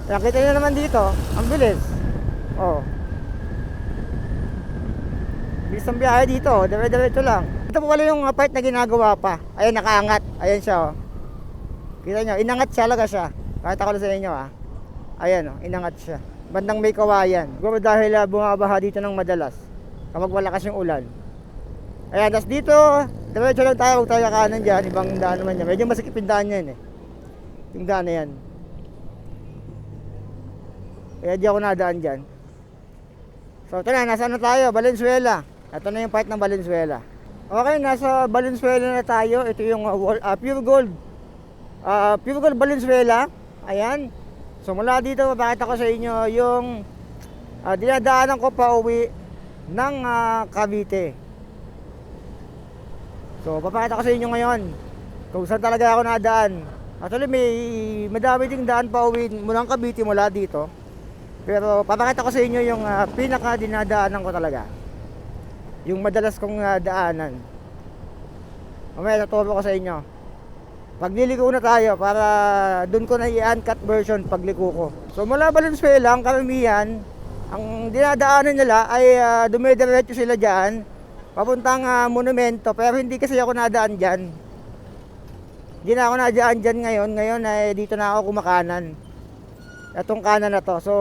Kaya kita nyo naman dito, ang bilis. Oh. Bilis ang biyahe dito, dire-diretso lang. Ito po pala yung part na ginagawa pa. Ayan, nakaangat. Ayan siya, oh. Kita nyo, inangat siya, laga siya. Kahit ako sa inyo, ah. Ayan, oh, inangat siya. Bandang may kawayan. Siguro dahil bumabaha dito ng madalas kapag malakas yung ulan. Ayan, tapos dito, diretso lang tayo, huwag tayo kanan dyan. Ibang daan naman yan. Medyo masikip yung daan yan, eh. Yung daan na yan. Kaya di ako nadaan dyan. So ito na, nasa ano tayo? Valenzuela. Ito na yung part ng Valenzuela. Okay, nasa Valenzuela na tayo. Ito yung Pure Gold. Pure Gold Valenzuela. Ayan. So mula dito, mapakita ko sa inyo yung dinadaanan ko pa uwi ng Cavite. So papakita ko sa inyo ngayon kung saan talaga ako nadaan. Actually may madami ding daan pa uwi mula ng Cavite mula dito. Pero papakita ko sa inyo yung pinaka dinadaanan ko talaga. Yung madalas kong daanan. Mamaya naturo ko sa inyo. Pagliliko na tayo para dun ko na i-uncut version pagliko ko. So mula Valenzuela, ang karamihan, ang dinadaanan nila ay dumidiretso sila dyan papuntang monumento. Pero hindi kasi ako nadaan dyan. Hindi na ako nadaan dyan ngayon. Ngayon ay dito na ako kumakanan. Itong kanan na to. So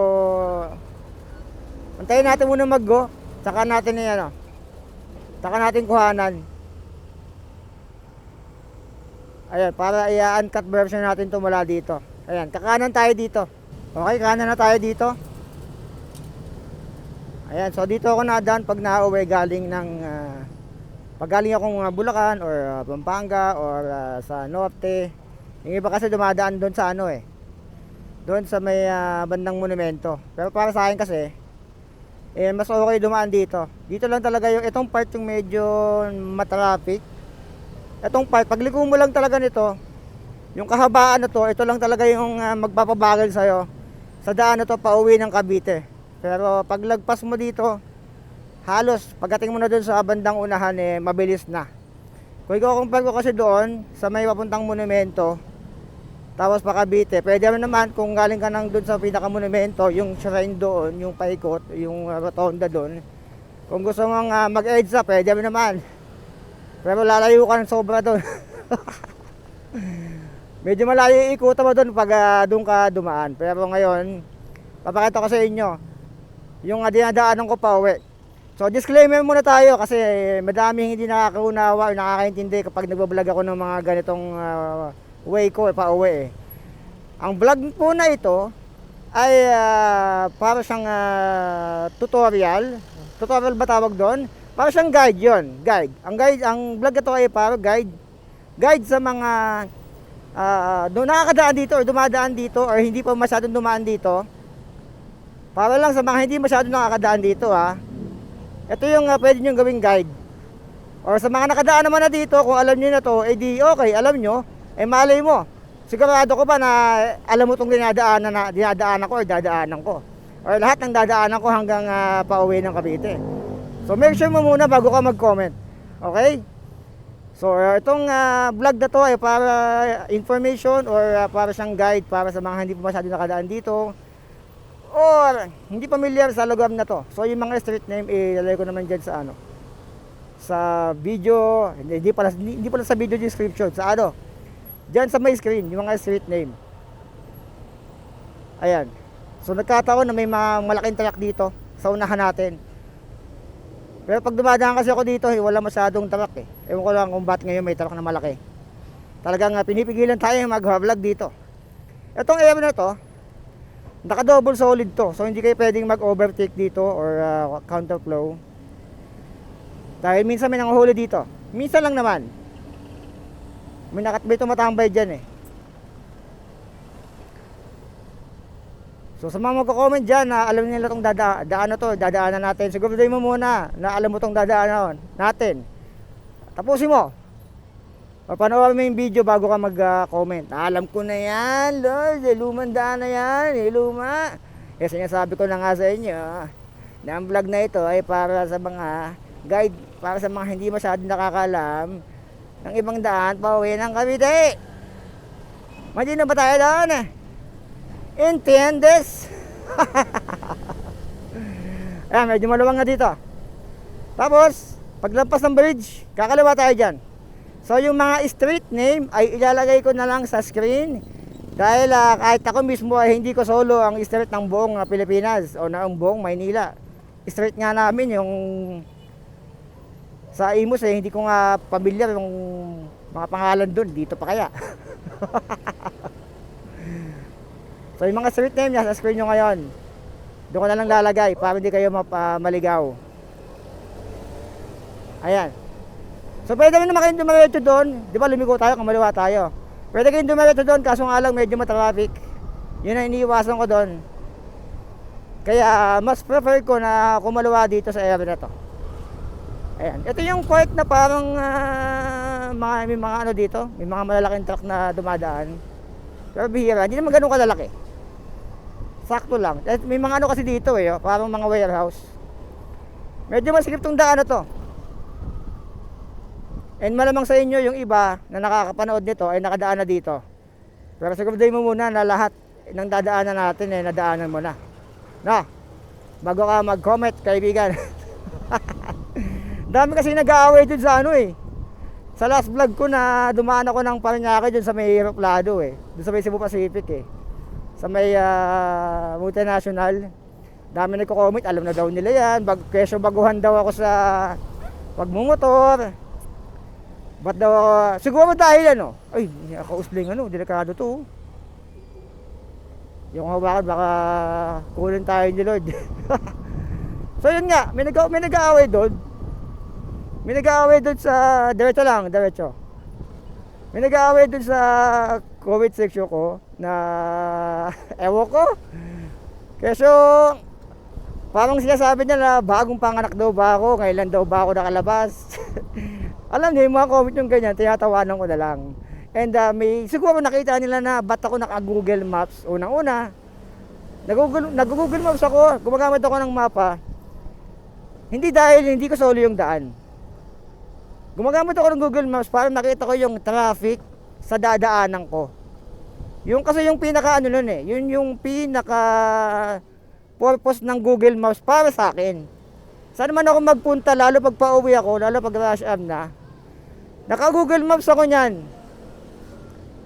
antayin natin muna mag-go. Saka natin saka natin kuhanan. Ayan, para i-uncut version natin to mula dito. Ayan, kakanan tayo dito. Okay, kanan na tayo dito. Ayan, so dito ako nadaan pag nauwi galing ng pag galing akong Bulacan or Pampanga or sa Norte. Yung iba kasi dumadaan doon sa doon sa may bandang monumento. Pero para sa akin kasi mas okay dumaan dito. Dito lang talaga yung itong part yung medyo matraffic. Itong part, pagliko mo lang talaga nito, yung kahabaan na to, ito lang talaga yung magpapabagal sa'yo sa daan na to pauwi ng Cavite. Pero paglagpas mo dito, halos pagdating mo na doon sa bandang unahan mabilis na. Kung i-compare ko kasi doon sa may papuntang monumento, tapos pa Cavite, pwede naman kung galing ka nang doon sa pinaka-monumento, yung shrine doon, yung paikot, yung rotonda doon. Kung gusto mong mag-edge up, pwede naman. Pero lalayo ka ng sobra doon. Medyo malayo ikutan mo doon pag doon ka dumaan. Pero ngayon, papakita ko sa inyo yung dinadaanan ko pa uwi. So disclaimer muna tayo kasi madaming hindi nakakaunawa o nakakaintindi kapag nagbablog ako ng mga ganitong way ko pa uwi. Ang vlog po na ito ay para siyang tutorial. Tutorial ba tawag doon? Para siyang guide 'yon, guide. Ang vlog ito ay para guide. Guide sa mga doon nakakadaan dito or dumadaan dito or hindi pa masyadong dumaan dito. Para lang sa mga hindi masyadong nakakadaan dito Ito yung pwede nyo gawing guide. Or sa mga nakadaan naman na dito, kung alam niyo na to, di okay, alam nyo, malay mo. Sigurado ko ba na alam mo itong dinadaanan ko or dadaanan ko. Or lahat ng dadaanan ko hanggang pauwi ng Cavite. So make sure mo muna bago ka mag-comment. Okay? So itong vlog na to ay para information or para siyang guide para sa mga hindi pa masyado nakadaan dito or hindi familiar sa lugar na to. So yung mga street name ilalagay ko naman diyan sa video, hindi pala sa video description, sa diyan sa may screen, yung mga street name. Ayan. So nagkataon na may mga malaking truck dito sa unahan natin. Pero pag dumadaan kasi ako dito, wala masyadong truck Ewan ko lang kung ba't ngayon may truck na malaki. Talagang pinipigilan tayo mag-vlog dito. Itong area na to, naka-double solid to. So hindi kayo pwedeng mag-overtake dito or counterflow. Dahil minsan may nanguhuli dito. Minsan lang naman. May tumatambay dyan So sa mga magko-comment dyan na alam nila itong dadaanan natin. Siguraduhin mo muna na alam mo itong dadaanan natin. Tapusin mo. Panoorin mo yung video bago ka mag-comment. Alam ko na yan, Lord. Lumang daan na yan. Luma. Kasi sinasabi ko na nga sa inyo na ang vlog na ito ay para sa mga guide, para sa mga hindi masyadong nakakalam ng ibang daan pauwi ng Cavite. Mali na ba tayo doon Entiendes? Ayan, medyo maluwang nga dito. Tapos, paglampas ng bridge, kakaliwa tayo dyan. So, yung mga street name ay ilalagay ko na lang sa screen. Dahil kahit ako mismo ay hindi ko solo ang street ng buong Pilipinas o ng buong Maynila. Street nga namin yung sa Imus hindi ko nga pamilyar yung mga pangalan doon. Dito pa kaya? So, yung mga street name nasa screen nyo ngayon. Doon ko na lang lalagay para hindi kayo maligaw. Ayan. So pwede rin naman kayong dumiretso doon. Di ba lumiko tayo, kumaliwa tayo. Pwede kayong dumiretso doon, kaso nga lang medyo matraffic. Yun ang iniiwasan ko doon. Kaya mas prefer ko na kumaliwa dito sa area na to. Ayan. Ito yung part na parang may mga ano dito. May mga malalaking truck na dumadaan. Pero bihira, hindi naman ganun kalalaki. Sakto lang. May mga ano kasi dito parang mga warehouse. Medyo masikip tong daan na to. And malamang sa inyo yung iba na nakakapanood nito ay nakadaan na dito. Pero siguraduhin mo muna na lahat ng dadaanan natin nadaanan mo na. Na, bago ka mag-comment, kaibigan. Dami kasi nag-aaway dun sa sa last vlog ko na dumaan ako ng Parañaque dun sa may Aeroplado dun sa may Cebu Pacific sa may multinational. Dami nagko-comment, alam na daw nila yan. Kesyo baguhan daw ako sa pagmumotor. Ba't daw, siguro dahil ay, nakausling delikado to. Yung hawakan baka kulin tayo ni Lord. So yun nga, may nag-aaway doon. May nag-aaway doon sa, diretso. May nag-aaway doon sa COVID section ko na ewan ko. Kasi parang sinasabi niya na bagong panganak daw ba ako, kailan daw ba ako nakalabas. Alam niyo, yung mga comment yung ganyan, tinatawanan ko na lang. And may siguro nakita nila na ba't ako naka-Google Maps. Unang-una, nag-Google Maps ako, gumagamit ako ng mapa. Hindi dahil hindi ko solo yung daan. Gumagamit ako ng Google Maps para nakita ko yung traffic sa dadaanan ko. Yung kasi yung pinaka yun yung pinaka purpose ng Google Maps para sa akin. Saan man ako magpunta, lalo pag pauwi ako, lalo pag rush hour na, naka-Google Maps ako niyan.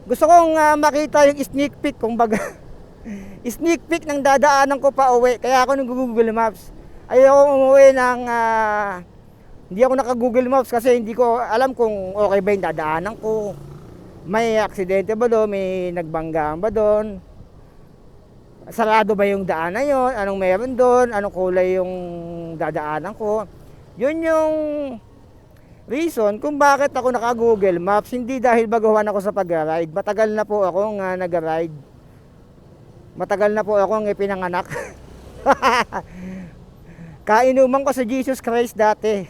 Gusto kong makita yung sneak peek, kumbaga. Sneak peek ng dadaanan ko pa uwi. Kaya ako nag-Google Maps. Ayoko umuwi ng hindi ako naka-Google Maps kasi hindi ko alam kung okay ba yung dadaanan ko. May aksidente ba doon? May nagbanggaan ba doon? Sarado ba yung daan na yun? Anong meron doon? Anong kulay yung dadaanan ko? Yun yung reason kung bakit ako naka-Google Maps. Hindi dahil baguhan ako sa pag-ride. Matagal na po akong nag-ride. Matagal na po akong ipinanganak. Kainuman ko sa Jesus Christ dati.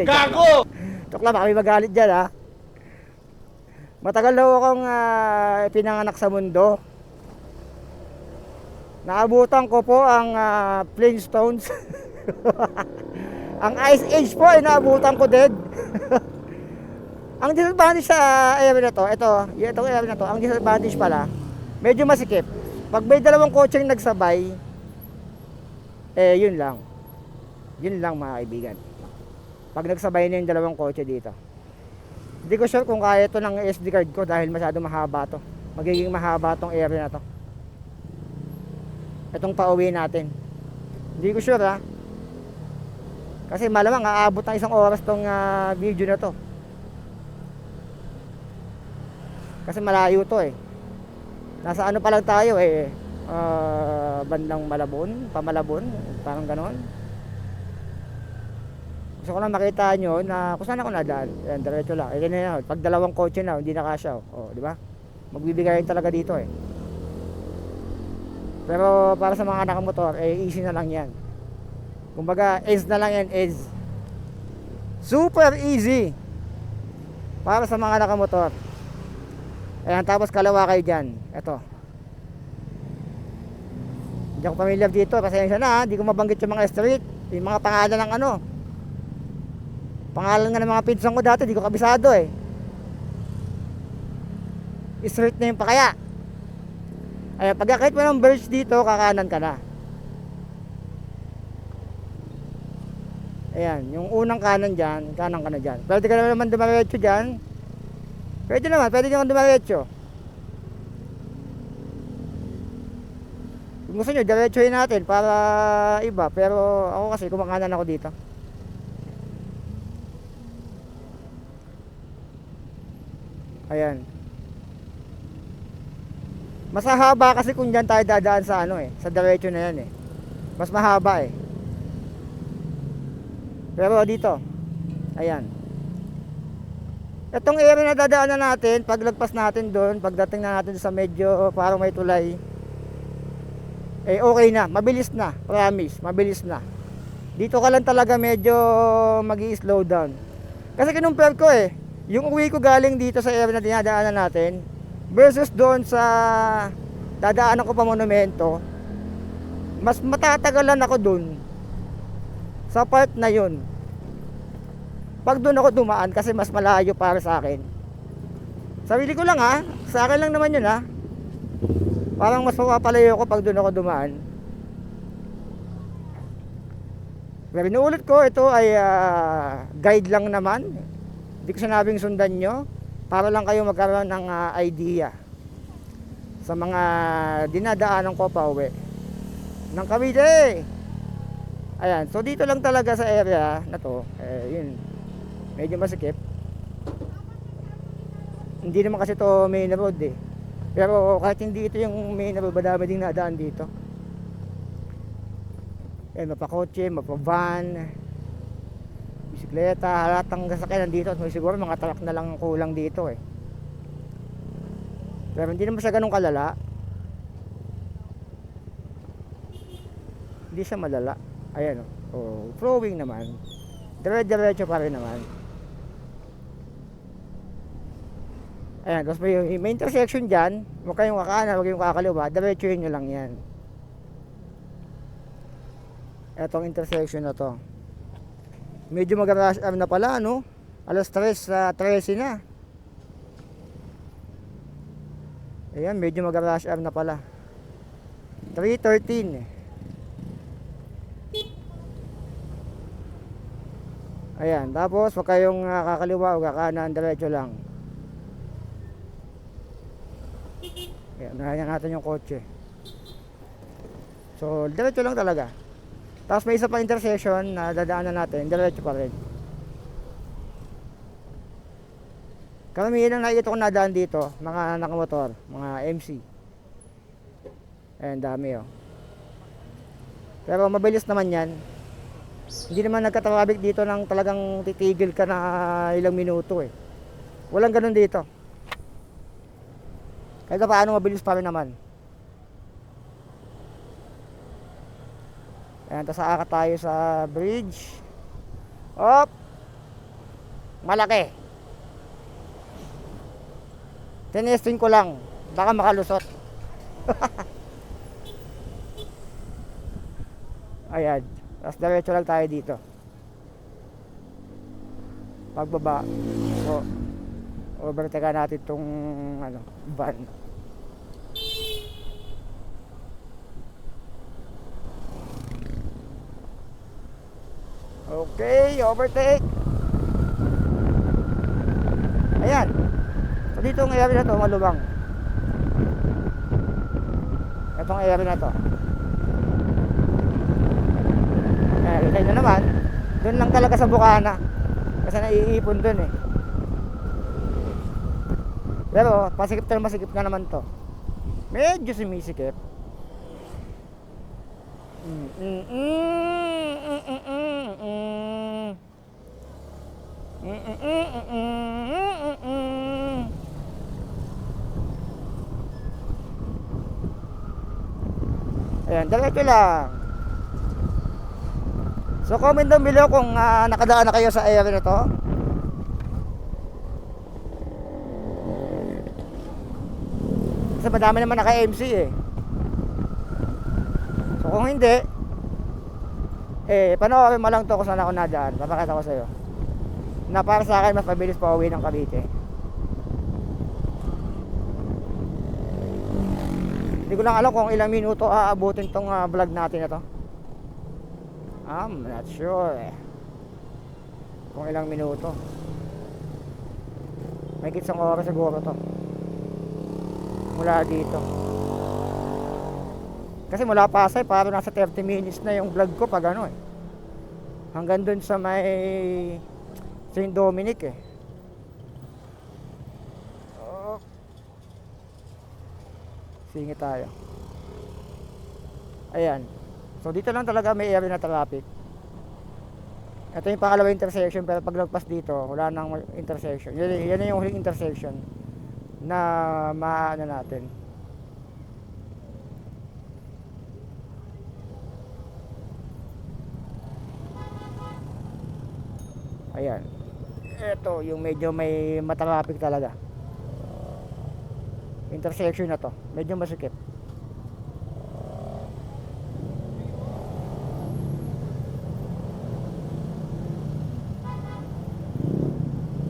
Gago! Tukla, baka may magalit dyan Matagal daw akong ipinanganak sa mundo. Naabutan ko po ang Flintstones. Ang Ice Age po ay naabutan ko din. Ang disadvantage sa area na to, itong area na to, ang disadvantage pala, medyo masikip. Pag may dalawang kotseng nagsabay, yun lang. Yun lang mga kaibigan. Pag nagsabay na yung dalawang kotse dito. Hindi ko sure kung kaya ito ng SD card ko dahil masyado mahaba to. Magiging mahaba tong area na to. Itong pauwi natin. Hindi ko sure Kasi malamang aabot ng 1 oras tong video na to. Kasi malayo to Nasa ano pa lang tayo bandang Malabon, Pamalabon, parang ganon. Gusto ko lang makita nyo na kung saan ako nadaan. Yan, diretso lang. Ganyan pag dalawang kotse na, hindi na kasya. Di ba? Magbibigay talaga dito Pero para sa mga nakamotor, easy na lang yan. Kumbaga, edge na lang yan, edge. Super easy. Para sa mga nakamotor. Ayan, tapos kalawa kayo dyan. Ito. Hindi ako familiar dito. Pasensya na hindi ko mabanggit yung mga street. Yung mga pangalan ng pangalan nga ng mga pinsan ko dati, hindi ko kabisado Street name pa kaya. Ayan, pagkakit mo ng verge dito, kakanan ka na. Ayan, yung unang kanan dyan, kanan ka na dyan. Pwede ka naman dumiretso dyan. Pwede naman dumiretso. Kung gusto nyo, diretsuhin natin para iba. Pero ako kasi kumakanan ako dito. Ayan. Mas haba kasi kung dyan tayo dadaan sa ano eh, sa diretso na yan eh. Mas mahaba eh. Pero dito, ayan. Itong area na dadaanan natin, paglagpas natin doon, pagdating na natin sa medyo parang may tulay, eh okay na, mabilis na, promise, mabilis na. Dito ka lang talaga medyo magi-slow down. Kasi kinumpare ko eh, yung uwi ko galing dito sa area na dinadaanan natin versus doon sa dadaanan ko pa monumento, mas matatagalan ako doon sa part na yun. Pag doon ako dumaan kasi mas malayo para sa akin. Sarili ko lang ha, sa akin lang naman yun ha. Parang mas mapapalayo ako pag doon ako dumaan. Pero inuulit ko, ito ay guide lang naman. Hindi ko sinabing sundan nyo, para lang kayo magkaroon ng idea sa mga dinadaanan ko pa uwi ng Cavite. Ayan, so dito lang talaga sa area na to, yun, medyo masikip. Hindi naman kasi to main road eh. Pero kahit hindi ito yung main road, madami ding nadaan dito. Ayan, mapakotse, mapavan, bisikleta, halatang sasakyan dito. At siguro mga truck na lang kulang dito eh. Pero hindi naman siya ganun kalala. Hindi siya malala. Ayan oh, flowing naman. Dire-diretso pa rin naman. Ayan, tapos may intersection dyan. Huwag kayong kakanan, huwag kayong kakaliwa. Diretsuhin nyo lang yan. Etong intersection na to, medyo mag-rush hour na pala, no? Alas 3:13 na. Ayan, medyo mag-rush hour na pala. 3:13. Ayan, tapos huwag kayong kakaliwa o kakanan, diretso lang. Ayan, nahanyan natin yung kotse. So, diretso lang talaga. Tapos may isa pa intersection na dadaanan natin, diretso pa rin. Karamihan ang nakikita ko nadaan dito, mga nakamotor, mga MC. Ayan, dami oh. Pero mabilis naman yan. Hindi naman nagkatraffic dito ng talagang titigil ka na ilang minuto eh. Walang ganun dito. Kahit paano mabilis pa rin naman. Ayan, tapos aakat tayo sa bridge. Op! Malaki. Tinesting ko lang, baka makalusot. Ayan, tapos diretso lang tayo dito. Pagbaba, so overtake natin itong van. Okay, overtake. Ayan. So dito ang area na to, malubang. Itong area na to. Ayan, ikay na naman. Doon lang talaga sa Bukana. Kasi naiipon doon eh. Pero pasikip na masikip na naman to. Medyo sumisikip. Ayan, diretso lang. So comment down below kung nakadaan na kayo sa area na to. Kasi madami naman naka-MC eh. So kung hindi, panoorin mo lang to kung saan ako nadaan. Papakita ko sa'yo na para sa akin mas mabilis pa uwi ng Cavite. Hindi ko lang alam kung ilang minuto aabutin tong vlog natin na to. I'm not sure kung ilang minuto. May isang oras siguro to mula dito. Kasi mula Pasay parang nasa 30 minutes na yung vlog ko pag ano hanggang dun sa may St. Dominic Singit tayo. Ayan. So dito lang talaga may area na traffic. Ito yung pangalawang intersection, pero paglagpas dito wala nang intersection. Yan yung huling intersection na maano natin. Ayan. Ito yung medyo may matraffic talaga. Intersection na to, medyo masikip.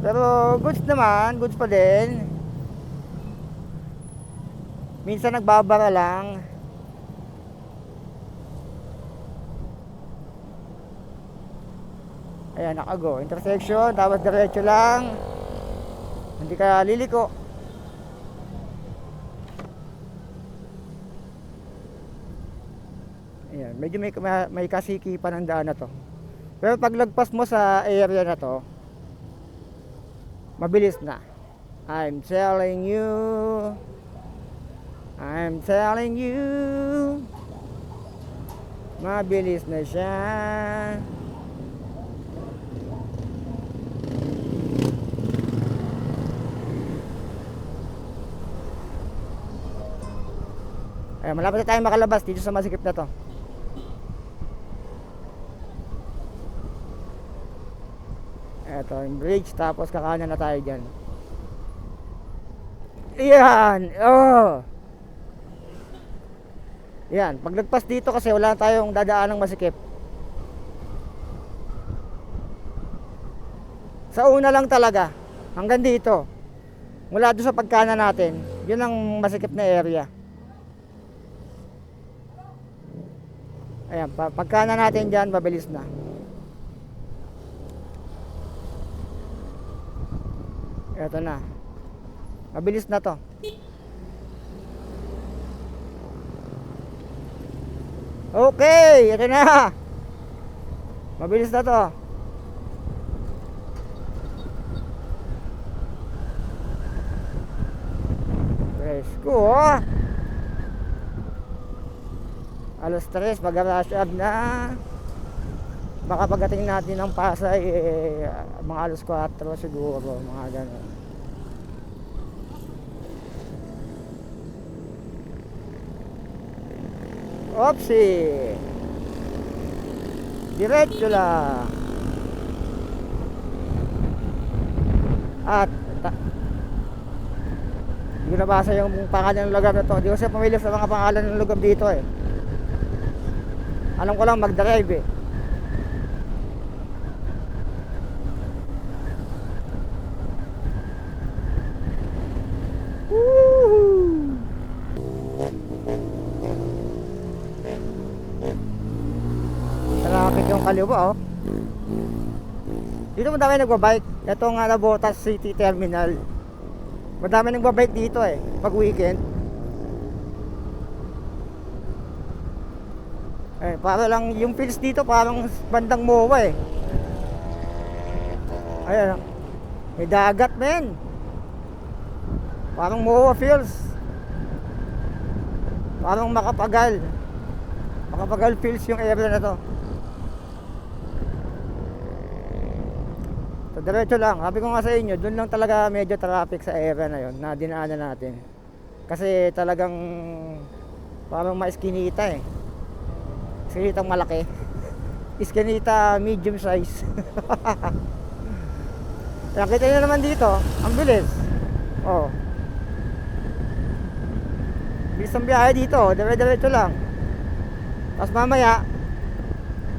Pero goods naman, goods pa din. Minsan nagbabara lang. Ayan, nakago. Intersection, tapos diretso lang. Hindi ka liliko. Ayan, medyo may kasikipan ng daan na to. Pero paglagpas mo sa area na to, mabilis na. I'm telling you, mabilis na siya. Ayan, malapit na tayo makalabas dito sa masikip na to. Ito yung bridge, tapos kakanan na tayo dyan. Ayan. Yan, paglagpas dito kasi wala tayong dadaan ng masikip. Sa una lang talaga, hanggang dito. Mula doon sa pagkanan natin, yun ang masikip na area. Ayan, pagkanan natin dyan, mabilis na. Eto na. Mabilis na to. Okay, ito na. Mabilis na to. Let's go. Alas 3, mag-rush hour na. Baka pagdating natin ng Pasay mga alas 4 siguro, mga ganun. Opsi. Diretso lang. At hindi ko nabasa yung pangalan ng lugar na to. Hindi ko siya pamilyar sa mga pangalan ng lugar dito Alam ko lang mag-drive Traffic yung kaliwa Dito madami nagbabike. Ito nga Navotas City Terminal. Madami nagbabike dito pag weekend. Para lang yung feels dito parang bandang MOA Ayan may dagat men. Parang MOA feels. Parang Makapagal feels yung area na to. So diretso lang. Sabi ko nga sa inyo, doon lang talaga medyo traffic sa area na yon na dinaanan natin. Kasi talagang parang maiskinita Iskinitang malaki. Iskinita medium size. Nakita nyo naman dito, ang bilis. Bilis ang biyahe dito, dire-diretso lang. Tapos mamaya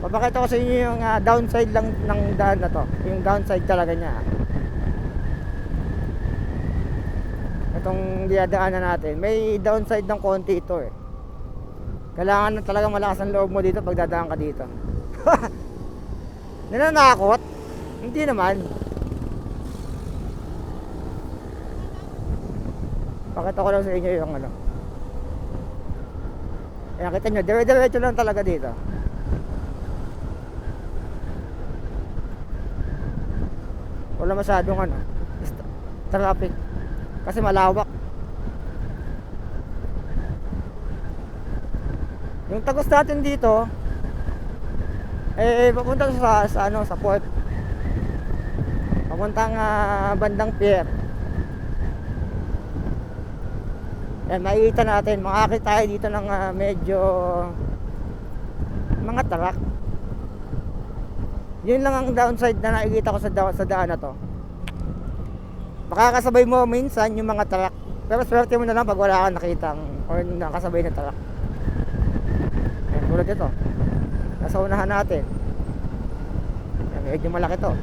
papakita ko sa inyo yung downside lang ng daan na to. Yung downside talaga niya. Itong dinadaanan natin, may downside ng konti ito eh. Kailangan na talaga malakas ang loob mo dito pag dadaan ka dito. Nananakot? Hindi naman. Pakita ko lang sa inyo yung ano. Ayan, kita nyo, dire-diretso lang talaga dito. Wala masyadong ano, traffic. Kasi malawak. Yung tagos natin dito, papunta sa ano, sa port. Papuntang bandang pier. Makikita natin, makakita tayo dito ng medyo mga truck. Yun lang ang downside na nakikita ko sa daan na to. Makakasabay mo minsan yung mga truck, pero swerte mo na lang pag wala kang nakitang or nakasabay na truck. Ayan, tulad ito, nasa unahan natin. Ayan, medyo malaki to.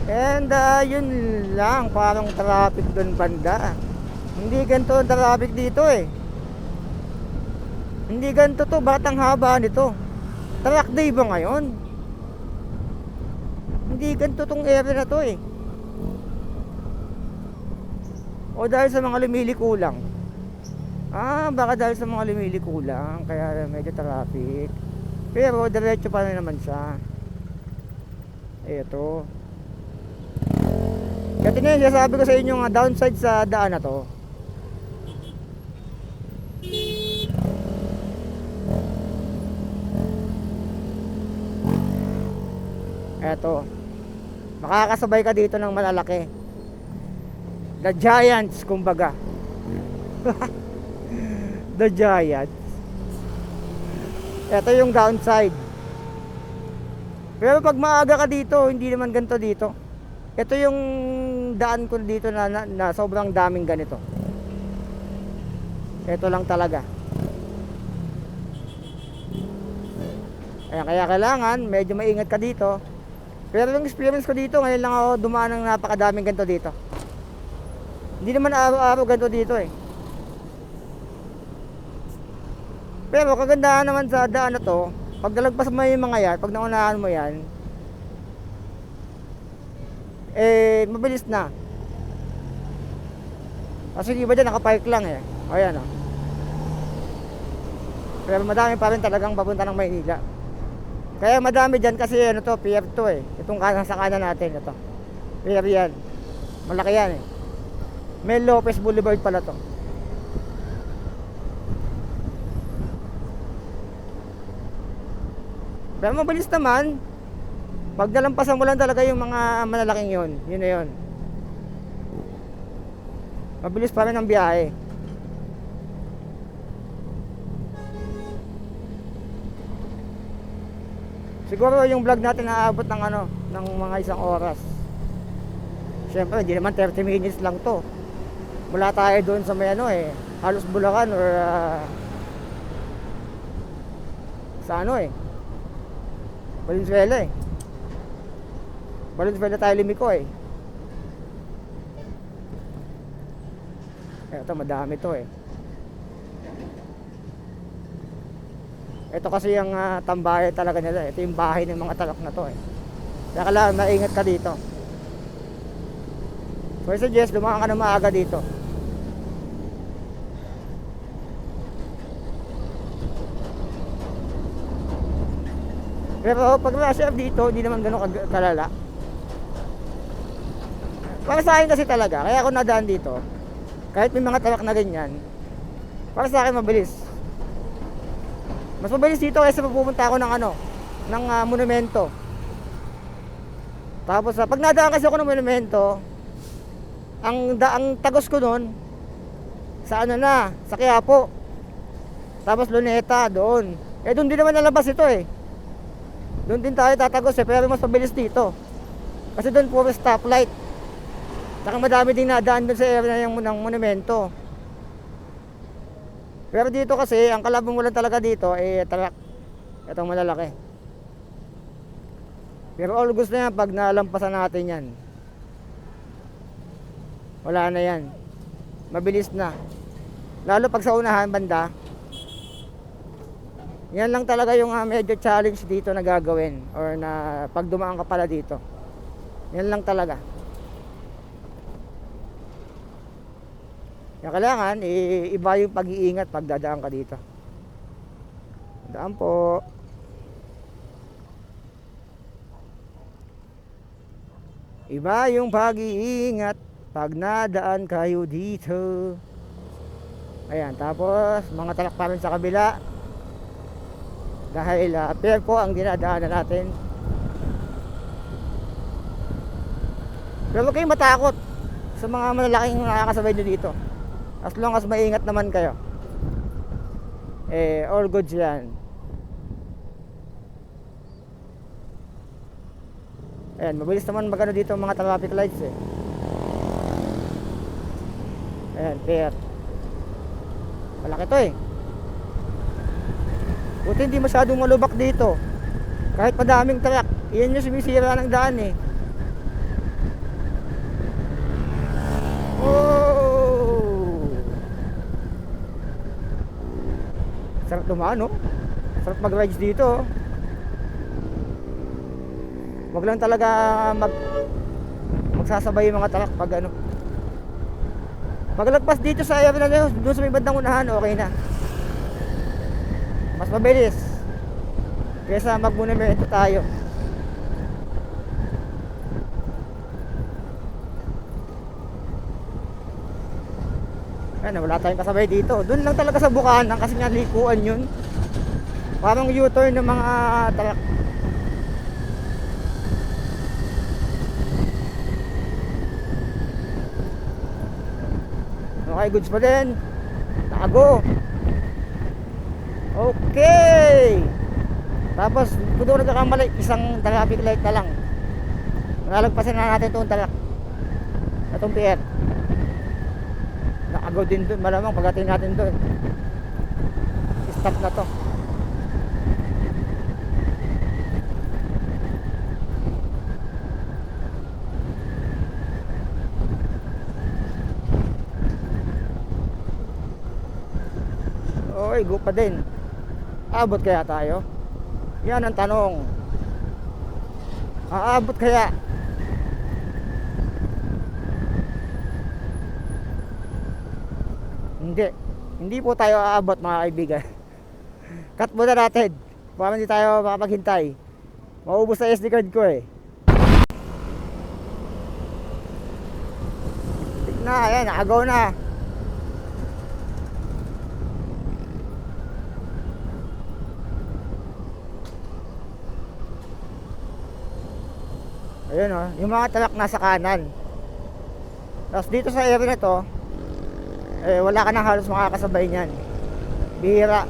And yun lang, parang traffic doon banda. Hindi ganito ang traffic dito eh. Hindi ganito to, batang haba nito. Truck day ba ngayon? Hindi ganito tong area na to eh. O dahil sa mga lumiliko lang. Baka dahil sa mga lumiliko lang, kaya medyo traffic. Pero diretso pa rin naman siya. Eto. Kaya tingnan, sabi ko sa inyo nga downside sa daan na to. Eto, makakasabay ka dito ng malalaki. The Giants, kumbaga. The Giants. Eto yung downside. Pero pag maaga ka dito, hindi naman ganito dito. Ito yung daan ko dito na sobrang daming ganito. Ito lang talaga. Kaya kailangan medyo maingat ka dito. Pero yung experience ko dito, ngayon lang ako dumaan ng napakadaming ganito dito. Hindi naman araw-araw ganito dito eh. Pero kagandahan naman sa daan na to, pag nalagpas mo yung mga yan, pag naunahan mo yan, mabilis na. Kasi iba dyan nakapark lang eh. Ayan o. Pero madami pa rin talagang papunta ng Maynila. Kaya madami dyan kasi ano to, pier to eh. Itong kanan sa kanan natin, ito. Pier yan. Malaki yan eh. Mel Lopez Boulevard pala to. Pero mabilis naman. Pag nalampasan mo lang talaga yung mga malalaking yun. Yun na yun. Mabilis pa rin ang biyahe. Siguro yung vlog natin naaabot ng ano, ng mga isang oras. Siyempre, hindi naman 30 minutes lang to. Mula tayo doon sa may ano eh, halos Bulacan or sa ano eh, Valenzuela eh. Valenzuela tayo limiko eh. Ito madami to eh. Ito kasi yung tambayan talaga nila. Ito yung bahay ng mga talak na to eh. Kaya kailangan maingat ka dito. So I suggest dumaan ka na maaga dito. Pero pag rush hour dito, hindi naman gano'ng kalala. Para sa akin kasi talaga, kaya ako nadaan dito, kahit may mga talak na ganyan, para sa akin mabilis. Mas mabilis dito kaysa pupunta ako ng ano, ng monumento. Tapos pag nadaan kasi ako ng monumento, ang tagos ko doon sa ano na, sa Quiapo. Tapos Luneta doon. Doon din naman nalabas ito eh. Doon din tayo tatagos eh, pero mas mabilis dito. Kasi doon puro stoplight. Saka madami din nadaan doon sa area ng monumento. Pero dito kasi, ang kalabang mo lang talaga dito ay truck. Itong malalaki. Pero all gusto na yan pag nalampasan natin yan. wala na yan. Mabilis na. Lalo pag sa unahan banda, yan lang talaga yung medyo challenge dito na gagawin, or na pag dumaan ka pala dito. Yan lang talaga. Kaya kailangan iba yung pag-iingat pag dadaan ka dito. Daan po. Iba yung pag-iingat pag nadaan kayo dito. Ayan, tapos mga talak pa rin sa kabila. Dahil fair po ang dinadaanan natin. Pero huwag kayong matakot sa mga malalaking nakakasabay nyo dito. As long as maingat naman kayo, all good yan. Ayan, mabilis naman magano dito mga traffic lights eh. Ayan, fair. Malaki to eh. Buti hindi masyadong malubak dito. Kahit madaming truck, iyan yung sumisira ng daan eh. Oh! Sarap dumaan oh. Sarap mag-rides dito oh. Wag lang talaga magsasabay yung mga truck pag ano. Paglagpas dito sa area na doon sa may bandang unahan, okay na. Mas mabilis kaysa magmonumento tayo. Ayan, wala tayong kasabay dito. Doon lang talaga sa Bukanan kasi nga likuan yun. Parang U-turn ng mga truck. Okay, goods pa din. Nakago. Okay. Tapos, kung doon nagkakamali, isang traffic light na lang. Nalagpasin na natin itong talak. Itong PR. Nakagaw din doon. Malamang pagdating natin doon, stop na to. Okay, go pa din. Aabot kaya tayo? Yan ang tanong. Aabot kaya? Hindi. Hindi po tayo aabot mga kaibigan. Cut muna natin para hindi tayo makapaghintay. Maubos na SD card ko eh. Tignan, ayan, nakagaw na. Ayun oh, yung mga truck nasa kanan. Tapos dito sa area na to, wala ka nang halos makakasabay niyan. Bihira.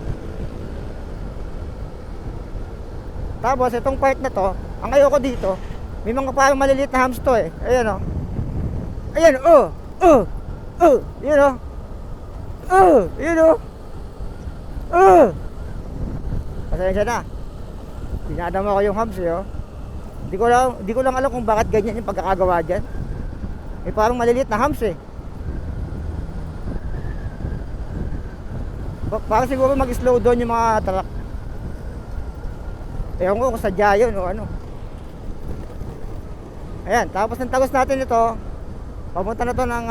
Tapos itong part na to, ang ayoko dito, may mga parang maliliit na hams to eh. Ayun oh. Ayan yun oh. Yun oh. Pasensya na. Pinadama ko yung hams eh oh. Di ko lang alam kung bakit ganyan yung pagkakagawa dyan. Parang maliliit na hams eh. Parang siguro mag-slow down yung mga truck. Ewan ko kung sadya yun o ano. Ayan, tapos ng tagos natin ito, papunta na to ng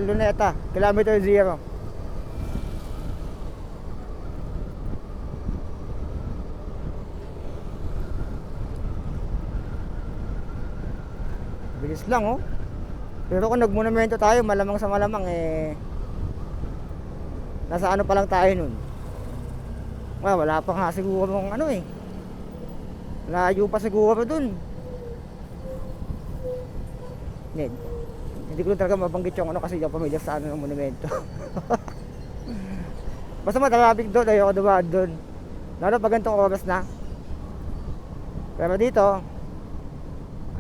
Luneta, kilometer 0. Bilis lang oh. Pero kung nagmonumento tayo, malamang sa malamang nasa ano pa lang tayo nun. Wala pa nga siguro ano eh. Layo pa siguro dun. Hindi ko talaga mabanggit yung ano kasi yung pamilya sa ano ng monumento. Basta matraffic doon, ayoko dumaan doon. Lalo pag ganitong oras na. Pero dito,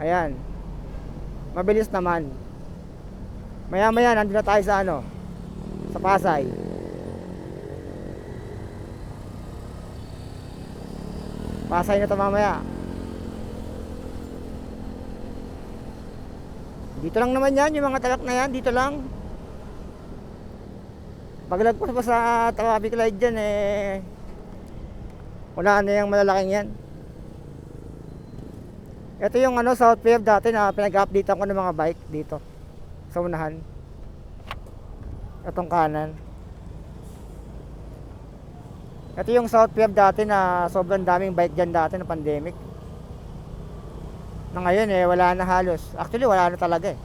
ayan, mabilis naman. Maya maya nandun na tayo sa ano, sa Pasay. Pasay na to mamaya. Dito lang naman yan, yung mga truck na yan, dito lang. Paglagpas pa sa traffic light dyan eh, wala na yung malalaking yan. Ito yung ano, South Pier dati na pinag-updatean ko ng mga bike dito sa unahan. Itong kanan. Ito yung South Pier dati na sobrang daming bike dyan dati na pandemic. Na ngayon eh, wala na halos. Actually, wala na talaga eh.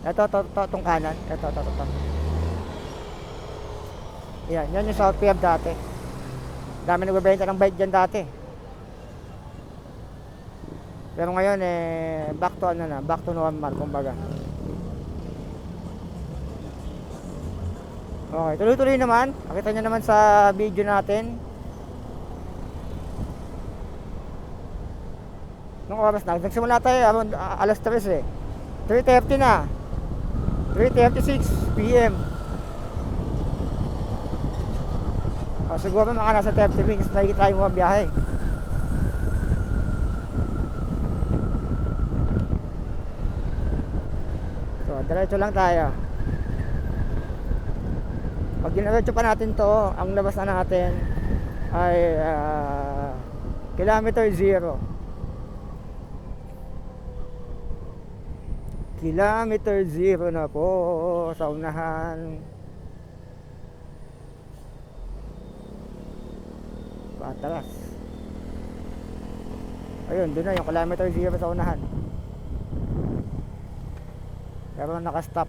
Ito, itong kanan. Ito. Yan yung South Pier dati. Dami nagbebenta ng bike dyan dati. Pero ngayon eh, back to normal, kumbaga. Okay, tuloy-tuloy naman. Nakita nyo naman sa video natin. Nung oras na, nagsimula tayo around alas 3 eh. 3:30 na. 3:36 PM. Siguro mga nasa 30 minutes na tayo mga biyahe. So, diretso lang tayo. Pag diniretso pa natin to, ang labas na natin ay kilometer 0. Kilometer 0 na po sa unahan. Patras. Ayun, doon na yung kilometer 0 sa unahan. Pero naka-stop.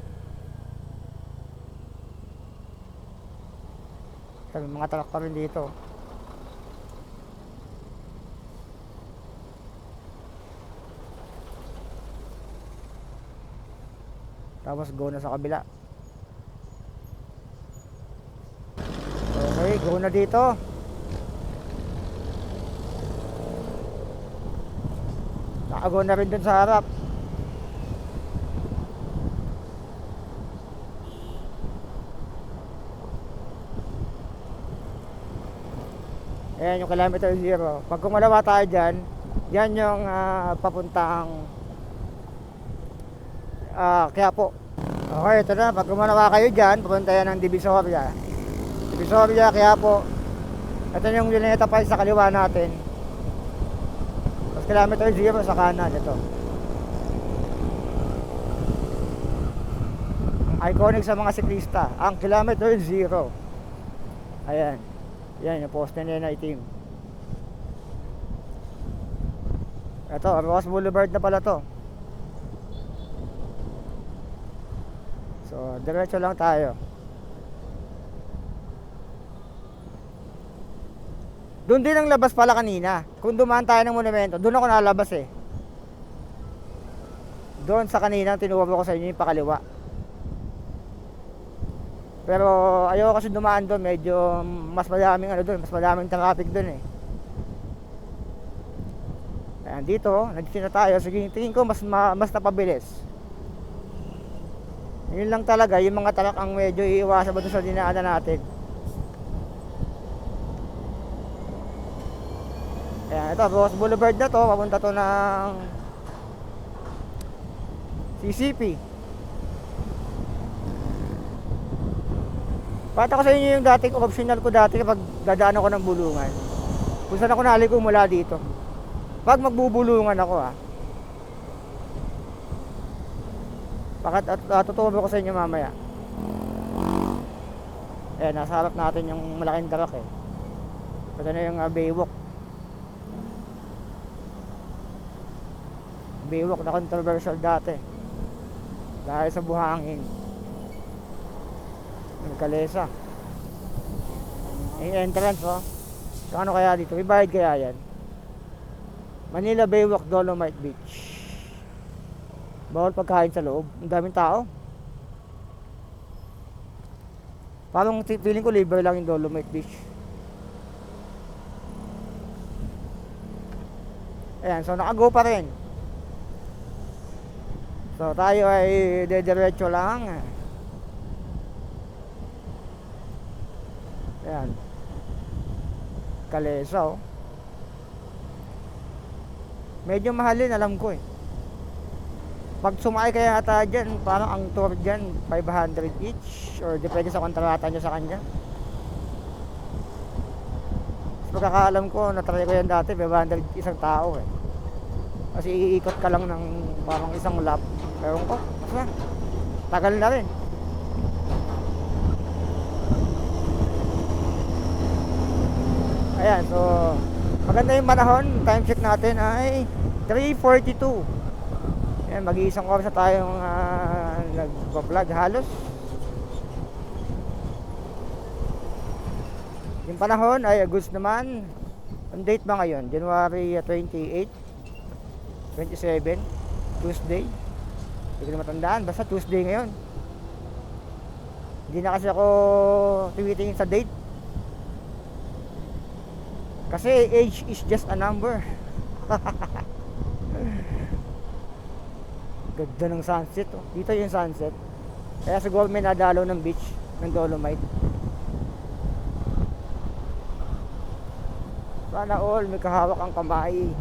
May mga truck pa rin dito. Tapos go na sa kabila. Okay, go na dito. Nakago na rin dun sa harap. Ayan yung kilometer 0. Pag kumalawa tayo dyan, yan yung papuntang Quiapo. Okay, ito na. Pag kumalawa kayo dyan, papunta yan ng Divisoria. Divisoria, Quiapo. Ito yung Luneta pa sa kaliwa natin. Tapos kilometer 0 sa kanan. Ito. Ang iconic sa mga siklista. Ang kilometer 0. Ayan. Yan yung poste nila na itim. Ito, Ross Boulevard na pala to. So, diretso lang tayo. Doon din ang labas pala kanina. Kung dumaan tayo ng monumento, doon ako nalabas eh. Doon sa kanina, tinuwag ko sa inyo yung pakaliwa. Pero ayaw kasi dumaan doon, medyo mas madaming mas madaming traffic doon eh. Ayan, dito, nandito na tayo. Sige, tingin ko mas napabilis. Yun lang talaga, yung mga truck ang medyo iiwasan ba doon sa dinaanan natin. Ayan, ito, Ross Boulevard na to, papunta to ng CCP. Pata ko sa inyo yung dating optional ko dati kapag dadaan ako ng bulungan. Kung saan ako naliko mula dito. Pag magbubulungan ako tuturo ko sa inyo mamaya. Ayan, nasa harap natin yung malaking truck eh. Ito na yung Baywalk. Baywalk na controversial dati. Dahil sa buhangin. Yung kalesa. Yung entrance So ano kaya dito? May bayad kaya yan? Manila Baywalk, Dolomite Beach. Bawal pagkain sa loob. Ang daming tao. Parang feeling ko libre lang yung Dolomite Beach. Ayan, so nakago pa rin. So tayo ay dediretso lang. Ayan. Kalesa Medyo mahalin, alam ko eh. Pag sumakay kaya ata dyan, parang ang tour dyan 500 each, or depende sa kontrata nyo sa kanya. Sa pagkakaalam ko, natry ko yan dati, 500 isang tao eh. Kasi iikot ka lang ng parang isang lap. Pero ko, basta tagal na rin. Ayan, so maganda yung panahon. Time check natin ay 3:42. Ayan, mag-iisang oras na tayong nag-vlog halos. Yung panahon ay goods naman. Ang date ba ngayon? January 28, 27, Tuesday. Hindi ko na matandaan, basta Tuesday ngayon. Hindi na kasi ako tumitingin sa date. Kasi age is just a number. Ganda ng sunset oh. Dito yung sunset. Kaya siguro may nadalaw ng beach ng Dolomite. Sana all may kahawak ang kamay.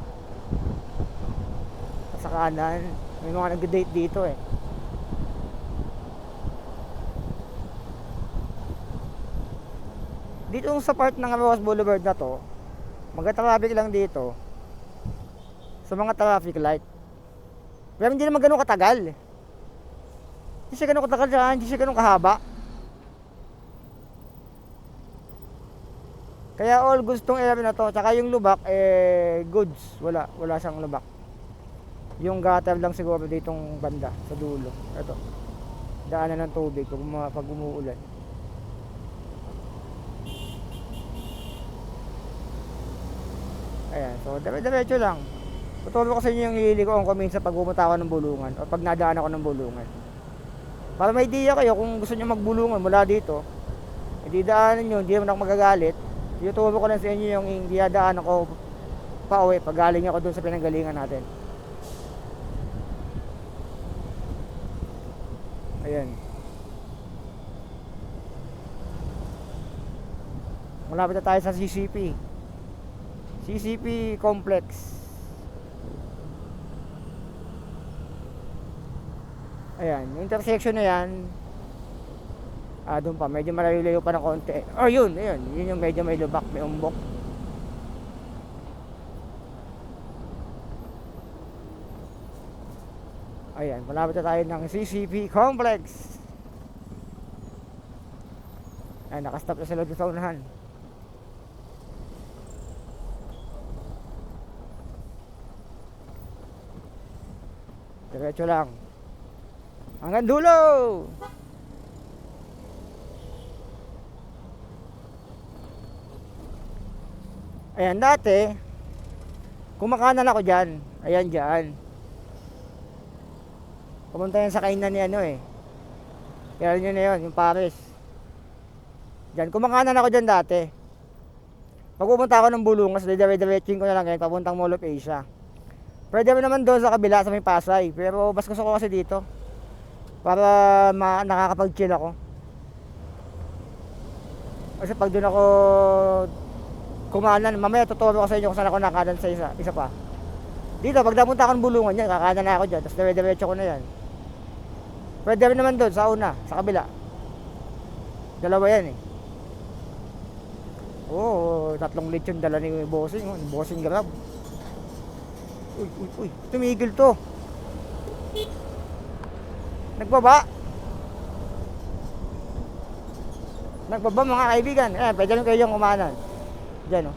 Sa kanan may mga nag-date dito eh. Dito sa part ng Rojas Boulevard na to, magka-traffic lang dito sa mga traffic light. Pero hindi naman ganun katagal. Hindi siya ganun katagal, hindi siya ganun kahaba. Kaya all goods tong area na to. Tsaka yung lubak goods. Wala siyang lubak. Yung gutter lang siguro ditong banda sa dulo. Ito, daanan ng tubig pag umuulan. Ayan, so diretso lang. Tuturo ko sa inyo yung hihili ko kung minsan pag pumunta ako ng bulungan o pag nadaan ako ng bulungan. Para may idea kayo kung gusto niyo magbulungan mula dito, hindi daanan nyo, hindi naman ako magagalit. Tuturo ko lang sa inyo yung hindi daanan ko pa uwi pag galing ako dun sa pinanggalingan natin. Ayan. Malapit na tayo sa CCP Complex. Ayan, yung intersection na yan, doon pa, medyo malayo-layo pa ng konti. Oh, yun yung medyo may lubak, may umbok. Ayan, malapit na tayo ng CCP Complex. Ayan, nakastop na sila doon sa unahan. Diretso lang hanggang dulo. Ayan, dati kumakanan ako dyan. Ayan dyan. Pumunta yan sa kainan ni kaya nyo na yun, yung Paris. Dyan, kumakanan ako dyan dati. Pag pumunta ako ng Bulungas, dire-diretsuin ko na lang yan papuntang Mall of Asia. Pwede naman doon sa kabila sa may Pasay, pero mas gusto ko kasi dito para nakakapag-chill ako. Kasi pag doon ako kumanan, mamaya tuturo ko sa inyo kung saan ako nakanan sa isa pa. Dito, pag napunta ako ng Bulungan yan, kakanan na ako dyan, tapos dire-diretso ko na yan. Pwede rin naman doon sa una, sa kabila. Dalawa yan Oo, 3 lechon dala ni Bossing, Bossing Grab. Uy, tumigil to. Nagbaba mga kaibigan. Pwede lang kayong umanan dyan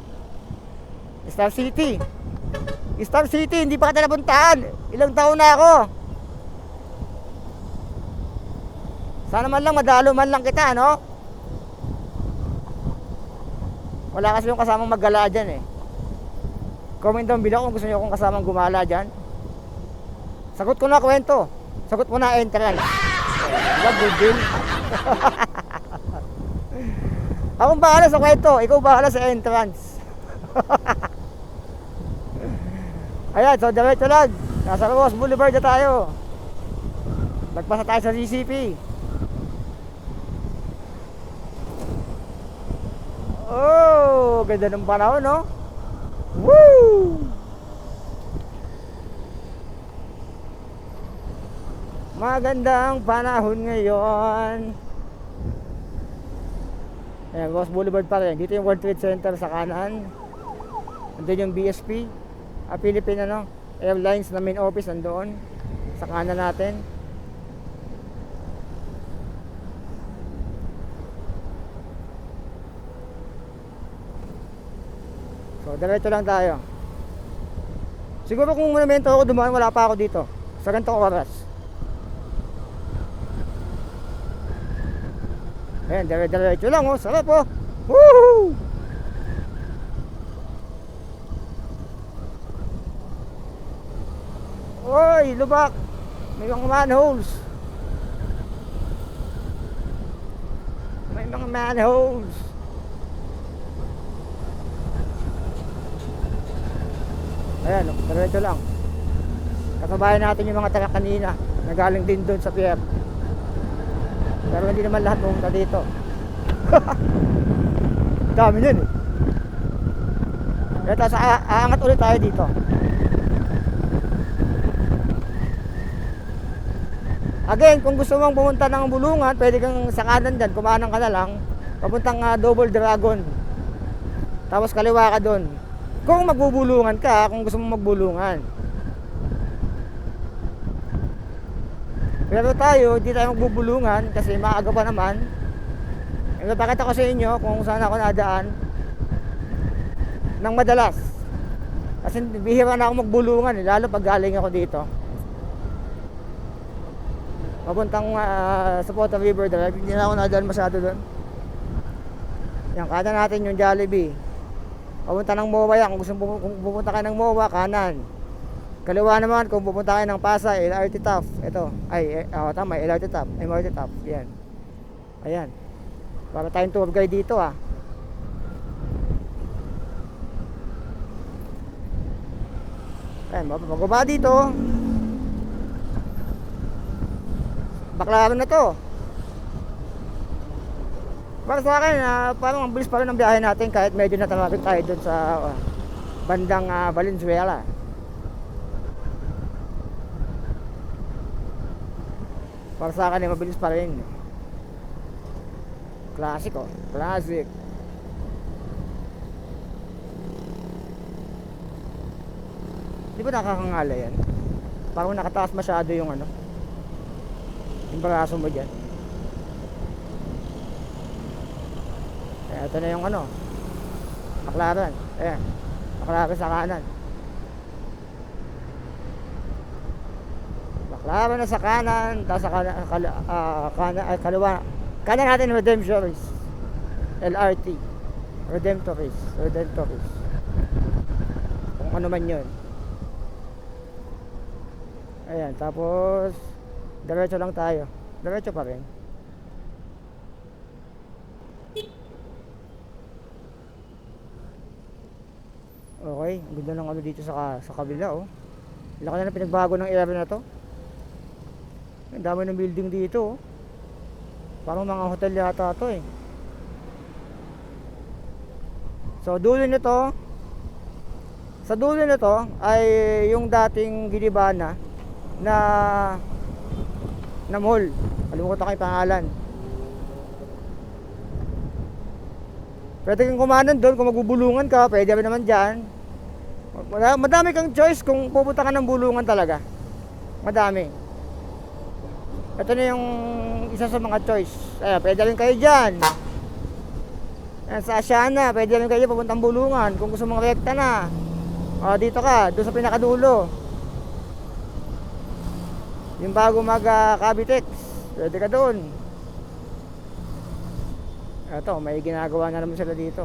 Star City, hindi pa kita napuntahan. Ilang taon na ako. Sana man lang madalo man lang kita, Wala kasi yung kasamang maggala dyan Comment down below kung gusto nyo akong kasamang gumala dyan. Sagot ko na kwento. Sagot mo na entrance. Good deal. Akong bahala sa kwento. Ikaw bahala sa entrance. Ayan, so diretso lang. Nasa Rojas Boulevard na tayo. Nagpasa tayo sa CCP. Oh, ganda ng panahon, Woo! Magandang panahon ngayon. Ayan, Ross Boulevard pa rin. Dito yung World Trade Center sa kanan. Andun yung BSP, Philippine Airlines na main office nandoon sa kanan natin. So diretso lang tayo. Siguro kung monumento ako dumaan, wala pa ako dito sa ganitong oras. Ayan, diretso lang oh, sarap oh. Woohoo! Oy, lubak. May mga manholes. May mga manholes. Ayan, diretso lang. Kasabayan natin yung mga taga kanina na galing din doon sa pier. Pero hindi naman lahat pumunta dito. Dami yun eh. Kaya tapos aangat ulit tayo dito. Again, kung gusto mong pumunta ng Bulungan, pwede kang sa kanan dyan, kumanan ka na lang, papuntang Double Dragon. Tapos kaliwa ka doon. Kung magbubulungan ka, kung gusto mong magbulungan. Pero tayo, hindi tayo magbubulungan kasi maaga pa naman. Ipapakita ko sa inyo kung saan ako nadaan ng madalas. Kasi bihira na ako magbulungan, lalo pag galing ako dito. Papuntang sa Pota River Drive, hindi na ako nadaan masyado doon. Yan, kanan natin yung Jollibee. Papunta ng MOA yan, kung gusto kung pupunta kayo ng MOA, kanan. Kaliwa naman kung pupunta kayo ng Pasay, LRT Top. Ito, tama, LRT Top, MRT Top, yan. Ayan. Para tayong tour guide dito ah. Ayan, mababa dito. Baklaran na to. Para sa akin, parang ang bilis pa rin ang biyahe natin kahit medyo natraffic tayo dun sa bandang Valenzuela. Para sa akin, mabilis pa rin. Classic oh, classic. Di ba nakakangala yan? Parang nakataas masyado yung yung braso mo dyan. Kaya ito na yung Baklaran. Ayan, Baklaran sa kanan. Baklaran na sa kanan. Tapos sa kaliwa. Kanan natin Redemptorist. LRT Redemptorist. Kung ano man yun. Ayan, tapos diretso lang tayo. Diretso pa rin. Okay, ang ganda ng dito sa kabila oh. Laki na pinagbago ng area na to. Ang dami ng building dito oh. Parang mga hotel yata to eh. So dulo nito, sa dulo nito ay yung dating Ginibana na mall. Kalimutan ko yung pangalan. Pwede kang kumanan doon kung magbubulungan ka, pwede rin naman dyan. Madami kang choice kung pupunta ka ng bulungan talaga. Madami. Ito na yung isa sa mga choice. Pwede rin kayo dyan. Sa Asiana, pwede rin kayo papuntang bulungan. Kung gusto mong rekta na, dito ka, doon sa pinakadulo. Yung bago mag-Cavitex, pwede ka doon. Ito, may ginagawa na naman sila dito.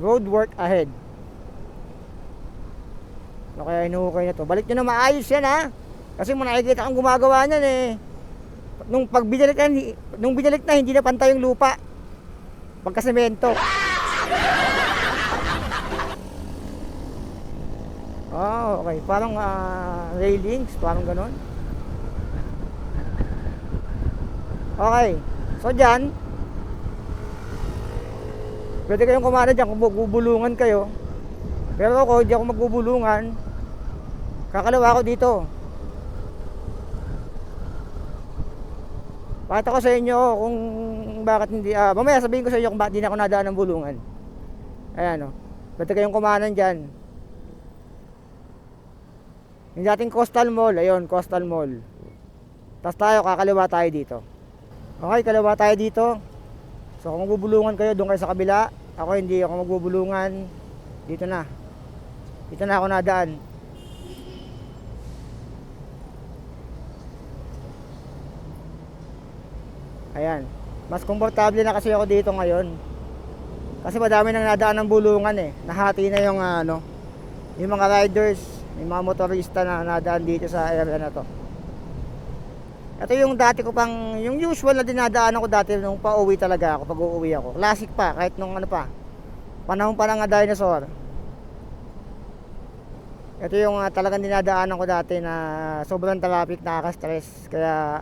Road work ahead. Ano kaya hinuhukay na to? Balik nyo na maayos yan ha. Kasi mo nakikita kang gumagawa niyan eh. Nung binalik na, hindi na pantay yung lupa. Pagkasemento. Okay. Parang railings, parang ganon. Okay. So dyan, pwede kayong kumana dyan kung bubulungan kayo. Pero ako, hindi ako magbubulungan. Kakalawa ako dito. Pakita ko sa inyo kung bakit hindi, mamaya sabihin ko sa inyo kung bakit hindi na ako nadaan ng bulungan. Ayan o. Pwede kayong kumanan dyan. Yung dating Coastal Mall, ayun, Coastal Mall. Tapos tayo, kakaliwa tayo dito. Okay, kaliwa tayo dito. So kung magbubulungan kayo, doon kayo sa kabila. Ako hindi ako magbubulungan. Dito na. Dito na ako nadaan. Ayan. Mas komportable na kasi ako dito ngayon. Kasi madami nang nadaan ng bulungan eh. Nahati na yung yung mga riders, yung mga motorista na nadaan dito sa area na to. Ito yung dati ko pang, yung usual na dinadaanan ko dati nung pauwi talaga ako, pag uuwi ako. Classic pa, kahit nung panahon pa ng dinosaur. Ito yung talagang dinadaanan ko dati na sobrang traffic, nakaka-stress. Kaya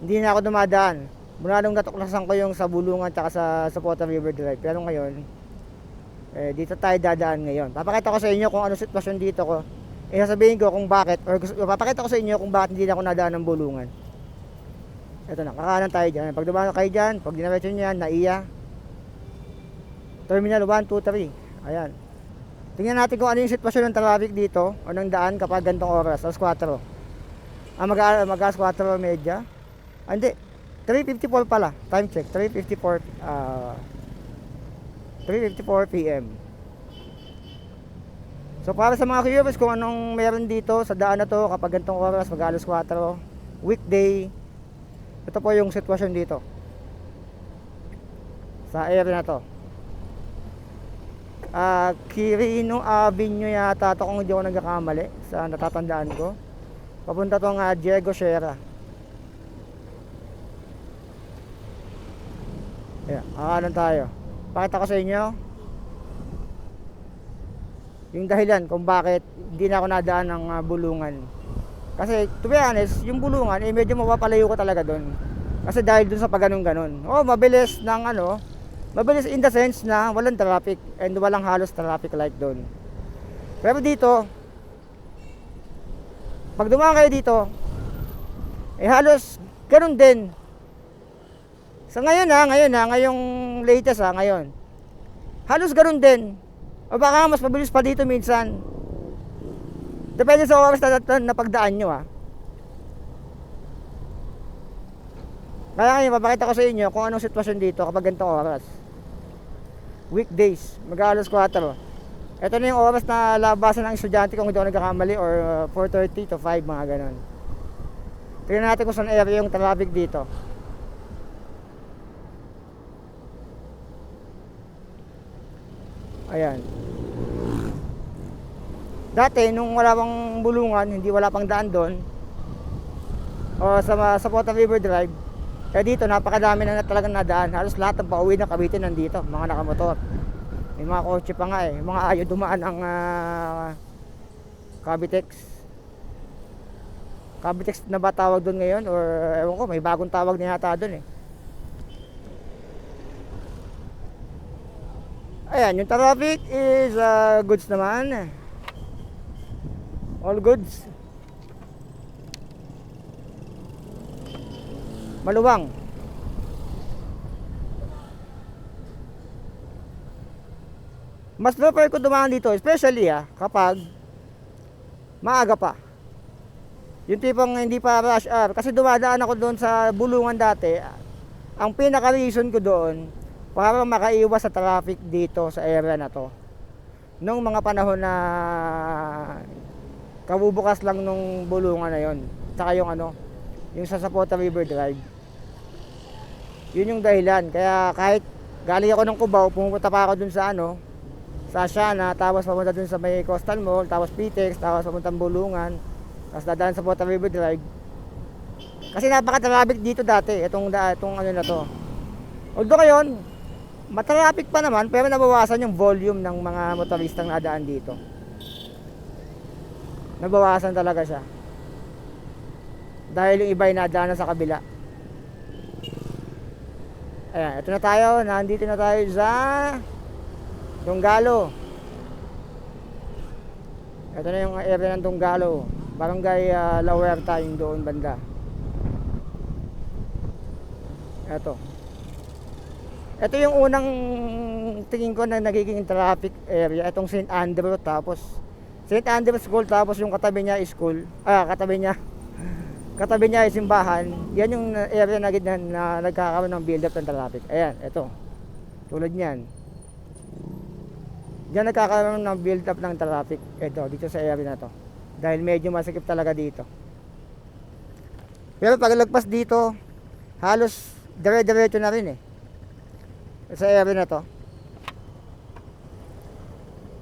hindi na ako dumadaan. Mula nung natuklasan ko yung sa Bulungan at sa Sapota River Drive. Pero ngayon, dito tayo dadaan ngayon. Papakita ko sa inyo kung ano sitwasyon dito ko. Sasabihin ko kung bakit, or papakita ko sa inyo kung bakit hindi na ako nadaan ng Bulungan. Ito na, kakanan tayo dyan. Pag dumaan kayo dyan, pag dinaretso nyo yan, NAIA Terminal 1, 2, 3. Ayan. Tingnan natin kung ano yung sitwasyon ng traffic dito o ng daan kapag gantong oras, alas 4. Mag-alas 4:30. Hindi, 3:54 pala. Time check, 3:54 PM. So para sa mga curious kung anong meron dito sa daan na to kapag gantong oras, mag-alas 4, weekday, ito po yung sitwasyon dito sa area na to. Quirino Avenue yata ito kung hindi ako nagkakamali sa natatandaan ko. Papunta tong Diego Sierra. Ayan, kakanan tayo. Pakita ko sa inyo yung dahilan kung bakit hindi na ako nadaan ng Bulungan. Kasi to be honest, yung Bulungan medyo mapapalayo ko talaga doon. Kasi dahil doon sa pagganon-ganon. Mabilis ng mabilis in the sense na walang traffic and walang halos traffic light doon. Pero dito, pag dumaan kayo dito, halos ganun din. Sa ngayong latest ngayon. Halos ganun din. O baka mas mabilis pa dito minsan. Depende sa oras na pagdaan nyo Kaya ngayon, papakita ko sa inyo kung anong sitwasyon dito kapag ganitong oras. Weekdays, mag-alas 4. Ito na yung oras na labasan ng estudyante kung hindi ako nagkakamali, or 4:30 to 5, mga ganon. Tingnan natin kung saan area yung traffic dito. Ayan. Dati nung wala pang Bulungan, wala pang daan doon, o sa Sapota River Drive, dito napakadami na talagang nadaan. Halos lahat ng pauwi ng Cavite nandito, mga nakamotor. May mga kotse pa nga mga ayaw dumaan ang Cavitex na ba tawag doon ngayon, or ewan ko, may bagong tawag na yata doon Ayan, yung traffic is goods naman. All goods. Maluwang. Mas prefer ko dumaan dito, especially kapag maaga pa. Yung tipong hindi pa rush hour. Kasi dumadaan ako doon sa Bulungan dati. Ang pinaka-reason ko doon, para makaiwas sa traffic dito sa area na to. Nung mga panahon na kabubukas lang nung Bulungan na yon, saka yung yung sa Sapota River Drive. Yun yung dahilan. Kaya kahit galing ako ng Cubao, pumunta pa ako dun sa sa Asiana, tapos papunta dun sa may Coastal Mall, tapos Pitex, tapos papuntang Bulungan, tapos dadaan sa Sapota River Drive. Kasi napaka-traffic dito dati, itong na to. Although ngayon, matraffic pa naman, pero nabawasan yung volume ng mga motoristang nadaan dito. Nabawasan talaga siya. Dahil yung iba ay nadaan sa kabila. Ayan, ito na tayo. Nandito na tayo sa Tunggalo. Ito na yung area ng Tunggalo, Barangay La Huerta, yung doon banda. Ito yung unang tingin ko na nagiging traffic area, itong St. Andrew, tapos St. Andrew School, tapos yung katabi niya school, katabi niya ay simbahan. Yan yung area na nagkakaroon ng build up ng traffic. Ayan, ito, tulad niyan, diyan nagkakaroon ng build up ng traffic, ito dito sa area na to, dahil medyo masikip talaga dito. Pero paglagpas dito, halos dire-diretso na rin sa area na to.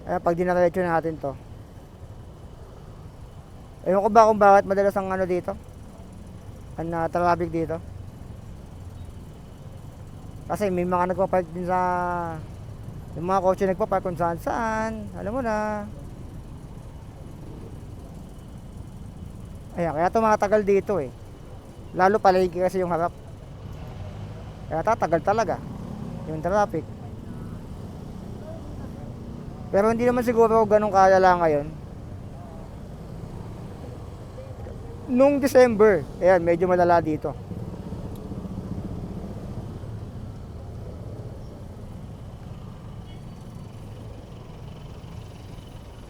Ayan, pag dinaretso natin to, ewan ko ba kung bakit madalas ang dito, ang traffic dito. Kasi may mga nagpa-park din sa, yung mga kotse nagpa-park kung saan saan, alam mo na. Ayan, kaya tumatagal dito lalo palagi kasi yung harap, kaya tatagal talaga yung traffic. Pero hindi naman siguro ganun kalala ngayon. Nung December, ayan, medyo malala dito.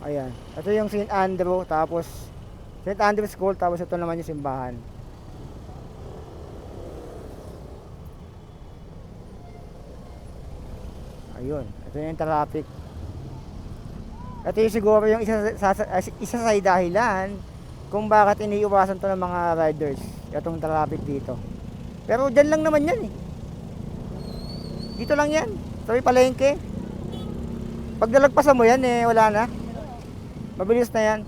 Ayan, ito yung St. Andrew, tapos St. Andrew School, tapos ito naman yung simbahan. Ayun, ito yung traffic. Ito yung siguro yung isa sa dahilan kung bakit iniiwasan to ng mga riders, itong traffic dito. Pero dyan lang naman yan dito lang yan, sabi palengke. Pag nalagpasan mo yan wala na, mabilis na yan.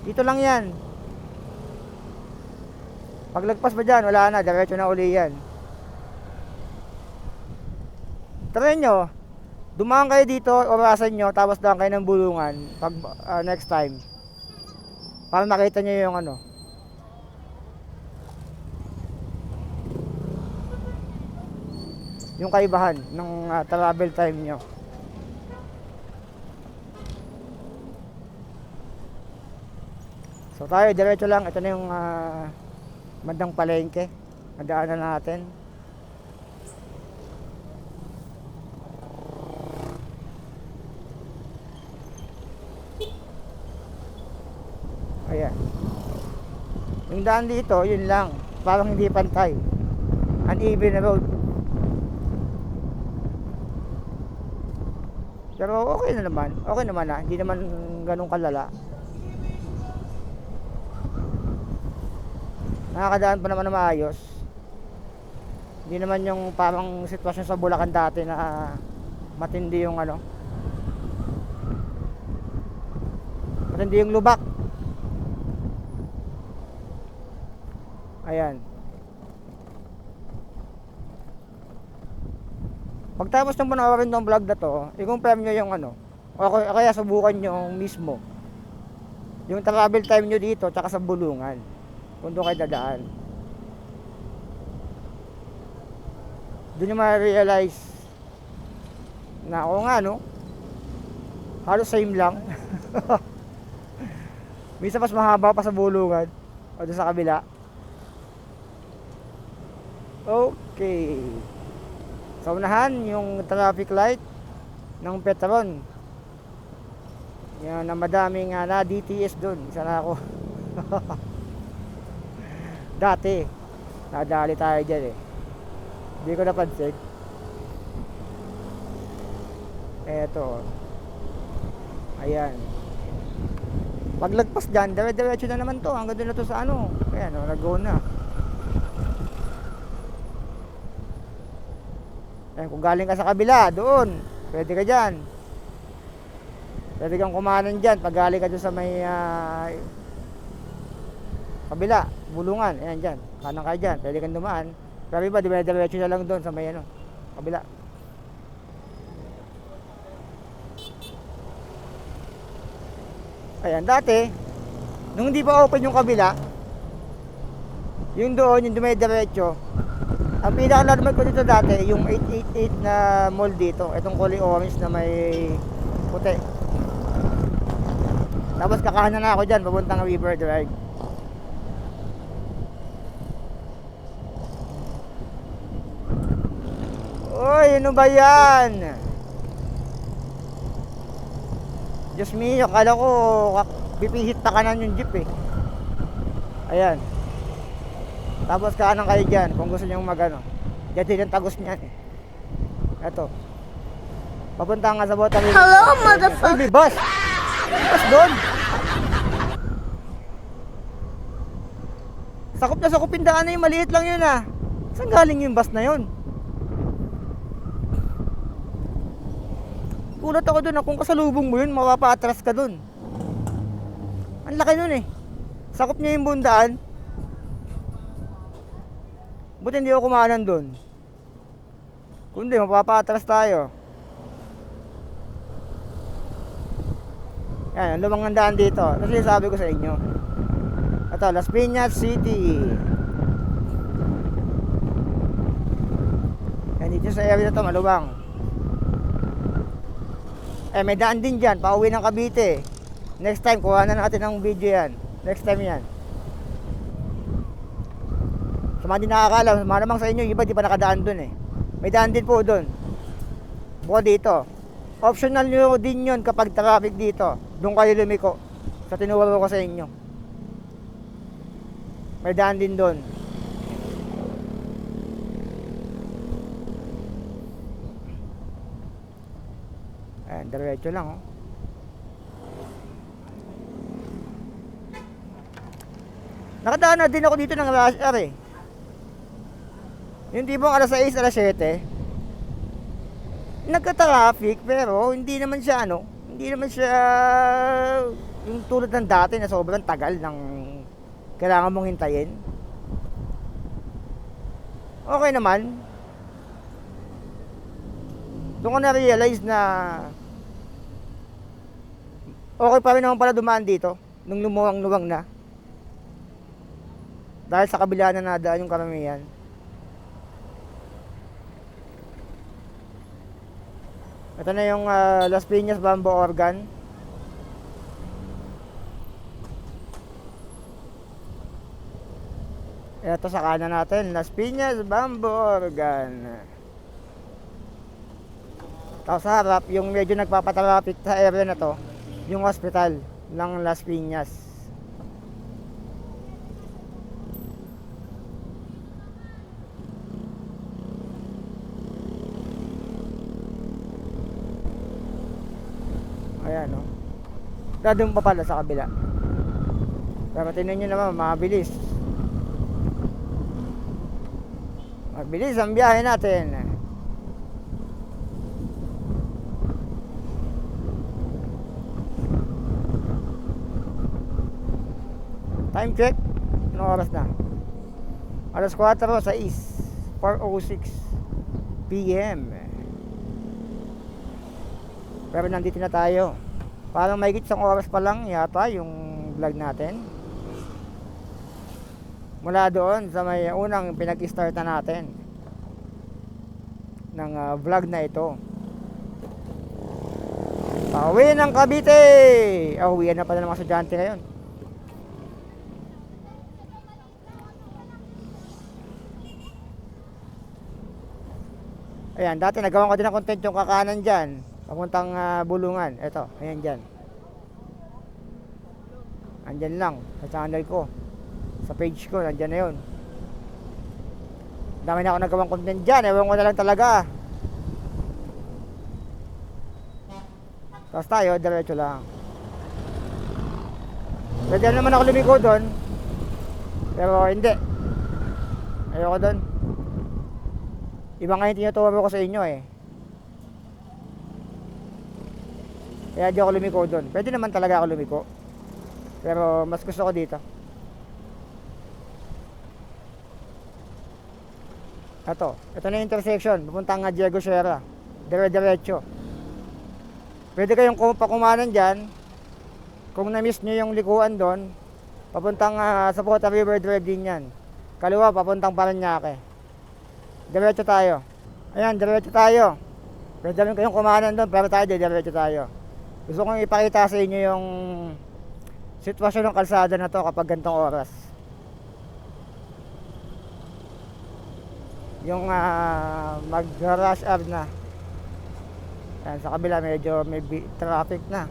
Dito lang yan. Paglagpas ba dyan, wala na, diretso na uli yan. Try nyo, dumaan kayo dito, orasan nyo, tapos daan kayo ng Bulungan pag next time, para makita nyo yung yung kaibahan ng travel time nyo. So tayo, diretso lang. Ito na yung bandang palengke, nadaanan natin. Ayan, yung daan dito, yun lang, parang hindi pantay, uneven road. Pero okay naman hindi naman ganun kalala. Nakakadaan pa naman na maayos. Hindi naman yung parang sitwasyon sa Bulacan dati na matindi yung matindi yung lubak. Ayan. Pagtapos ng panoorin ng vlog na to, i-confirm nyo yung o kaya subukan nyo mismo yung travel time nyo dito tsaka sa Bulungan, kung doon kayo dadaan. Doon nyo ma-realize na halos same lang. Minsan mas mahaba pa sa Bulungan o doon sa kabila. Okay, sa unahan yung traffic light ng Petron, yan, na madaming na DTS doon. Isa na ako. Dati nadali tayo dyan hindi ko napansin. Eto, ayan, paglagpas dyan, dire-diretso na naman to, hanggang doon na to sa ayan nag-go na. Ayan, kung galing ka sa kabila, doon, pwede ka dyan. Pwede kang kumanan dyan. Pag galing ka doon sa may kabila, Bulungan, ayan dyan. Kanan ka dyan, pwede kang dumaan. Pero iba, diretso na lang doon sa may kabila. Ayan, dati, nung hindi pa open yung kabila, yung doon, yung dumidiretso, Ang pinaka-landmark ko dito dati, yung 888 na mall dito. Itong kulay orange na may puti. Tapos kakahanan na ako dyan, papuntang River Drive. Uy, ano ba yan? Diyos mio, akala ko pipihit pa kanan yung jeep eh. Ayan. Tapos kanan kayo dyan kung gusto nyo magano. Diyan din ang tagos niyan eh. Eto. Papunta nga sa Bota River. Hello, motherfucker! Uy, may bus! Bus doon! Sakop na sakop yung daan na yung maliit lang yun ah. Saan galing yung bus na yun? Kulat ako dun, kung kasalubong mo yun, mapapa-atras ka dun. Ang laki nun eh. Sakop niya yung bundaan. Buti hindi ako kumanan dun. Kundi, mapapa-atras tayo. Yan, ang lumang daan dito. Kasi sabi ko sa inyo. Ito, Las Piñas City. Yan, dito sa area na ito, maluwang. Eh, may daan din dyan, pauwi ng Cavite. Next time, kuha na natin ng video yan. Next time yan. Sa mga di nakakala, malamang sa inyo, iba di pa nakadaan dun eh. May daan din po dun. Bukod dito. Optional nyo din yun kapag traffic dito. Doon kayo lumiko. Sa tinuro ko sa inyo. May daan din dun. Ayan, diretso lang oh. Nakadaan na din ako dito ng rush hour eh. Yung tipong alas 6, alas 7. Nagka-traffic pero hindi naman siya ano, hindi naman siya yung tulad ng dati na sobrang tagal ng kailangan mong hintayin. Okay naman. Doon ko na-realize na okay pa rin naman pala dumaan dito nung lumuwang-luwang na. Dahil sa kabila na nadaan yung karamihan. Ito na yung Las Piñas Bamboo Organ. Ito sa kanan natin, Las Piñas Bamboo Organ. Tapos sa harap, yung medyo nagpapatraffic sa area na to, yung hospital ng Las Piñas. Ayan o. Dadong pa pala sa kabila. Pero tingnan nyo naman, mabilis. Mabilis ang biyahe natin. Time check. Anong oras na? Alas 4:06. 4:06 PM. Pero nandito na tayo. Parang may isang oras pa lang yata yung vlog natin. Mula doon sa may unang pinag-start na natin ng vlog na ito. Pauwi ng Cavite. Uwian na pala ng mga estudyante ngayon. Ayan, dati nagawa ko din ng content yung kakanan dyan. Papuntang Bulungan. Eto, ayan dyan. Andyan lang, sa channel ko. Sa page ko, nandyan na yun. Dami na ako nagawang content dyan. Ewan ko na lang talaga. Tapos tayo, diretso lang. Pwede naman ako lumiko doon. Pero hindi. Ayoko doon. Iba nga yung tinuturo ko sa inyo eh. Kaya di ako lumiko doon. Pwede naman talaga ako lumiko. Pero mas gusto ko dito. Ito na yung intersection. Pupunta nga Diego Sierra. Dire-diretso. Pwede kayong pakumanan dyan. Kung na-miss nyo yung likuan doon, papuntang sa Bota River Drive din yan. Kaliwa, papuntang Parañaque. Diretso tayo. Ayan, diretso tayo. Pwede rin kayong kumanan doon, pero tayo, diretso tayo. Gusto kong ipakita sa inyo yung sitwasyon ng kalsada na to kapag gantong oras. Yung mag-rush hour na. Ayan, sa kabila medyo may traffic na.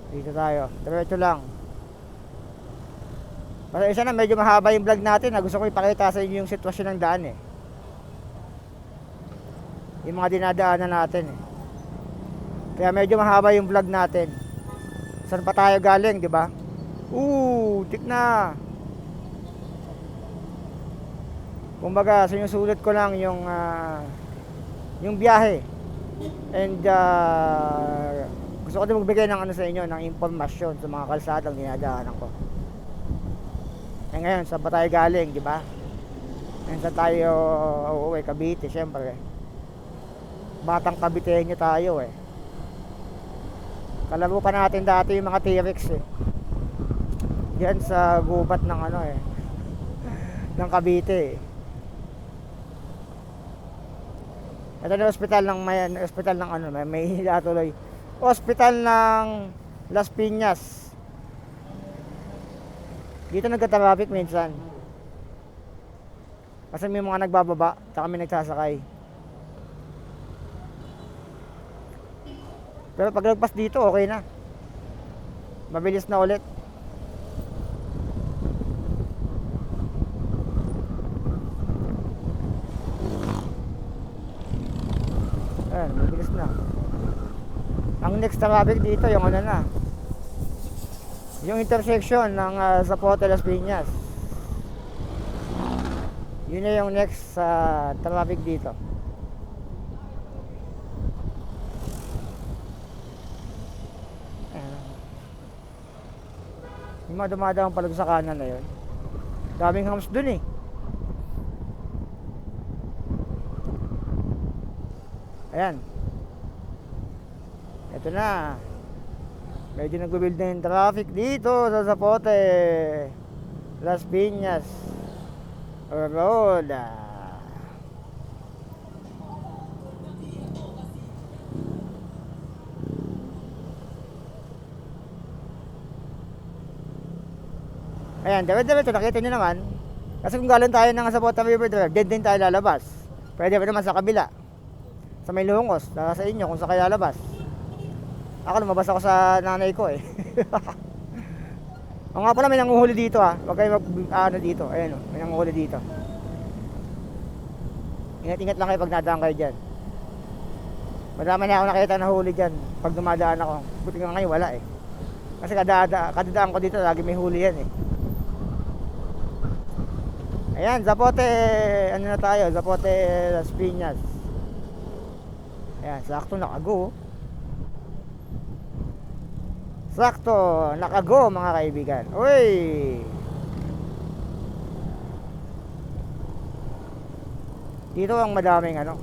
Dito tayo, diretso lang. Pasensya na, medyo mahaba yung vlog natin. Gusto ko ipakita sa inyo yung sitwasyon ng daan eh. Yung mga dinadaanan natin eh. Kaya medyo mahaba yung vlog natin. Saan pa tayo galing, di ba? Tik na. Kumbaga, sinusulit ko lang yung biyahe. And gusto ko din magbigay ng ano sa inyo, ng impormasyon sa mga kalsadang dinadaanan ko. Eh ngayon, saan pa tayo galing, di ba? Ngayon saan tayo uuwi, Cavite, syempre. Batang Caviteño tayo eh. Kalaro pa natin dati yung mga T-Rex eh. Yan sa gubat ng ano eh. Ng Cavite eh. Ito na ospital ng ano, may tuloy. Ospital ng Las Piñas. Dito nagka-traffic minsan. Kasi may mga nagbababa, tsaka may nagsasakay. Pero pag lagpas dito, okay na. Mabilis na ulit. Ayan, mabilis na. Ang next traffic dito, yung ano na, yung intersection ng Zapote Las Piñas. Yun na yung next traffic dito. Yung mga dumadaan palag sa kanan na yun. Daming hams dun eh. Ayan. Ito na. Medyo nag-build na yung traffic dito sa Zapote Las Piñas Road. Ayan, diretso nakita nyo naman. Kasi kung galing tayo ng Zapote River Drive, din tayo lalabas. Pwede pa naman sa kabila, sa may Lungos, sa inyo kung sa kayo lalabas. Ako lumabas ako sa nanay ko eh. O nga pala, may nanguhuli dito ha. Huwag kayo dito. Ayan o, may nanguhuli dito. Ingat-ingat lang kayo pag nadaan kayo dyan. Madami na ako nakita na huli dyan pag dumadaan ako. Buti nga ngayon wala eh. Kasi kadadaan ko dito, lagi may huli yan eh. Ayan, Zapote, ano na tayo? Zapote Las Piñas. Ayan, sakto nakago. Sakto, nakago mga kaibigan. Uy! Dito ang madaming ano.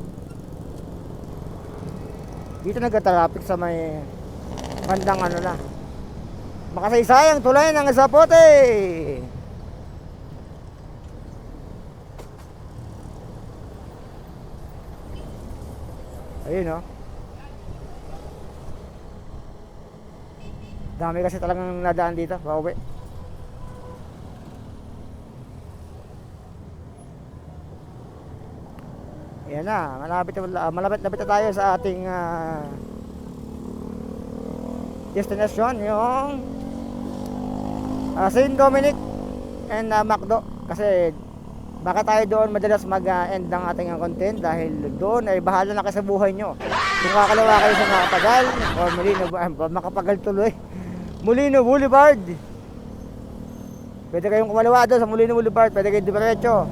Dito nagka-traffic sa may bandang ano na. Makasaysayang tulay ng Zapote. Ayun no. Dami kasi talagang nadaan dito, pauwi. Ayan na, malapit na tayo sa ating destination, yung Saint Dominic and Macdo. Kasi baka tayo doon madalas mag-end ng ating content dahil doon ay bahala na kayo sa buhay nyo. Kung kakalawa kayo sa Makapagal o Makapagal tuloy, Molino Boulevard, pwede kayong kumalawa doon sa Molino Boulevard. Pwede kayong diretso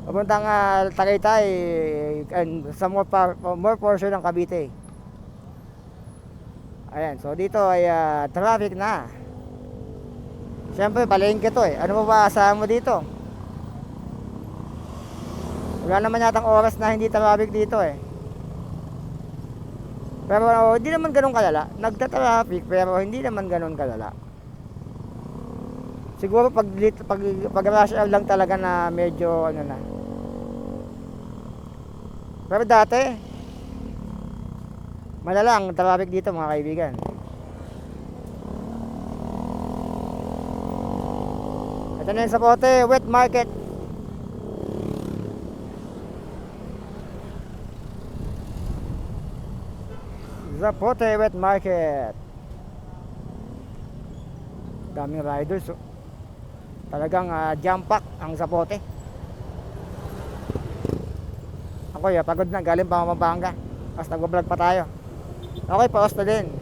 papuntang Tagaytay and sa more portion ng Cavite. Ayan, so dito ay traffic na. Siyempre palengke to eh. Ano ba asahan mo dito? Wala naman yatang oras na hindi traffic dito eh. Pero hindi naman ganun kalala. Nagta-traffic pero hindi naman ganun kalala. Siguro pag rush hour lang talaga na medyo ano na. Pero dati, malala ang traffic dito mga kaibigan. Ito na yung Zapote Wet Market. Zapote Wet Market. Daming riders, oh. Talagang jam pack ang Zapote. Ako pagod na, galing pa Pampanga. Tapos nag-vlog pa tayo. Okay, paos na din.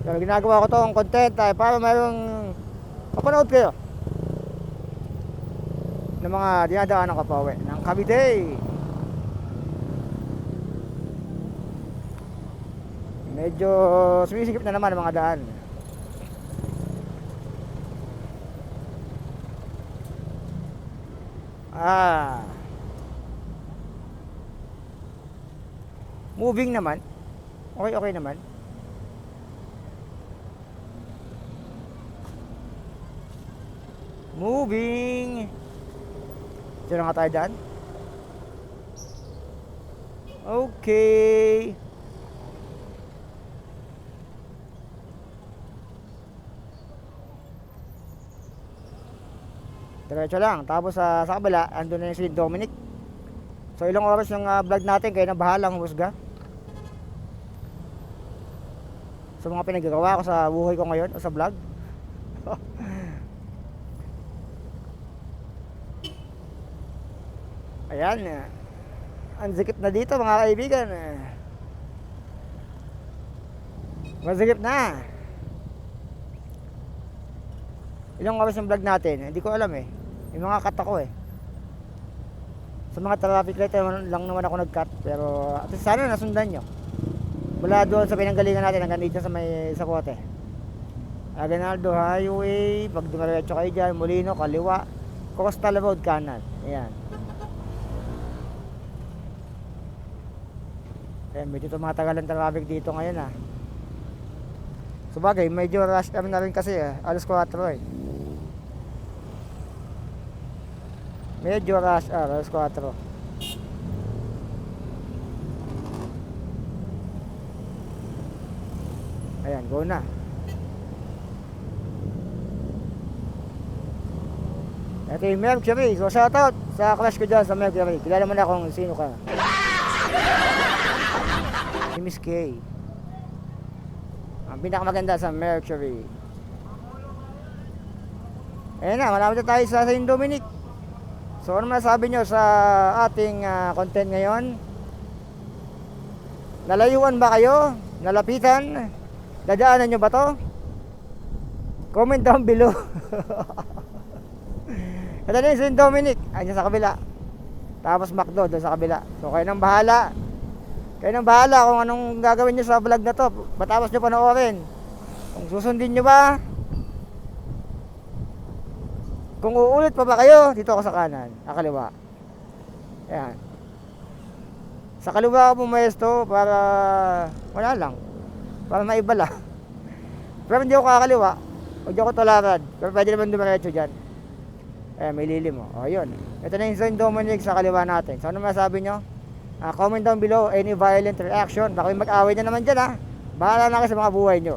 Pero ginagawa ko tong content para mayroong mapanood kayo ng mga dinadaanan ko pa uwi ng Cavite. Medyo sumisikip na naman ang mga daan. Moving naman. Okay naman. Moving. Diyan na nga tayo dyan. Okay. Diretso lang. Tapos sa kabila, andun na yung si Dominic. So ilang oras yung vlog natin, kayo na bahalang husga. Sa mga pinagagawa ko sa buhay ko ngayon o sa vlog. Ayan. Ang zikip na dito mga kaibigan. Mazikip na. Ilang oras yung vlog natin? Hindi ko alam eh. Yung mga cut ako eh. Sa mga traffic light lang naman ako nag-cut. Pero at sana nasundan nyo. Mula doon sa pinanggalingan natin hanggang dito sa may Zapote. Aguinaldo Highway. Pag dumiretso kayo dyan, Molino, kaliwa. Coastal Road, kanan. Ayan. Ayan, medyo tumatagalan traffic dito ngayon ah. Sabagay, medyo rush hour na rin kasi alas 4 eh. Medyo rush hour, alas 4. Ayan, go na. Ito yung Mercury. So shoutout sa crush ko dyan sa Mercury. Kilala mo na kung sino ka. Si Miss K. Ang pinakamaganda sa Mercury. Ayan na, malapit na tayo sa Saint Dominic. So ano masasabi nyo sa ating content ngayon? Nalayuan ba kayo? Nalapitan? Dadaanan nyo ba to? Comment down below. Ito na yung Saint Dominic. Ayan sa kabila. Tapos McDo doon sa kabila. So kayo nang bahala. Kayo nang bahala kung anong gagawin nyo sa vlog na to. Matapos nyo panoorin. Kung susundin nyo ba? Kung uulit pa ba kayo, dito ako sa kanan, kaliwa. Ayan. Sa kaliwa ako pumesto para wala lang. Para maibala. Pero hindi ako kakaliwa. Huwag ako tularan. Pero pwede naman dumiretso dyan. Ayan, may lilim mo. O, yun. Ito na yung Saint Dominic sa kaliwa natin. So, ano masabi nyo? Comment down below any violent reaction. Baka may mag-away na naman dyan ha. Bahala na kayo sa mga buhay nyo.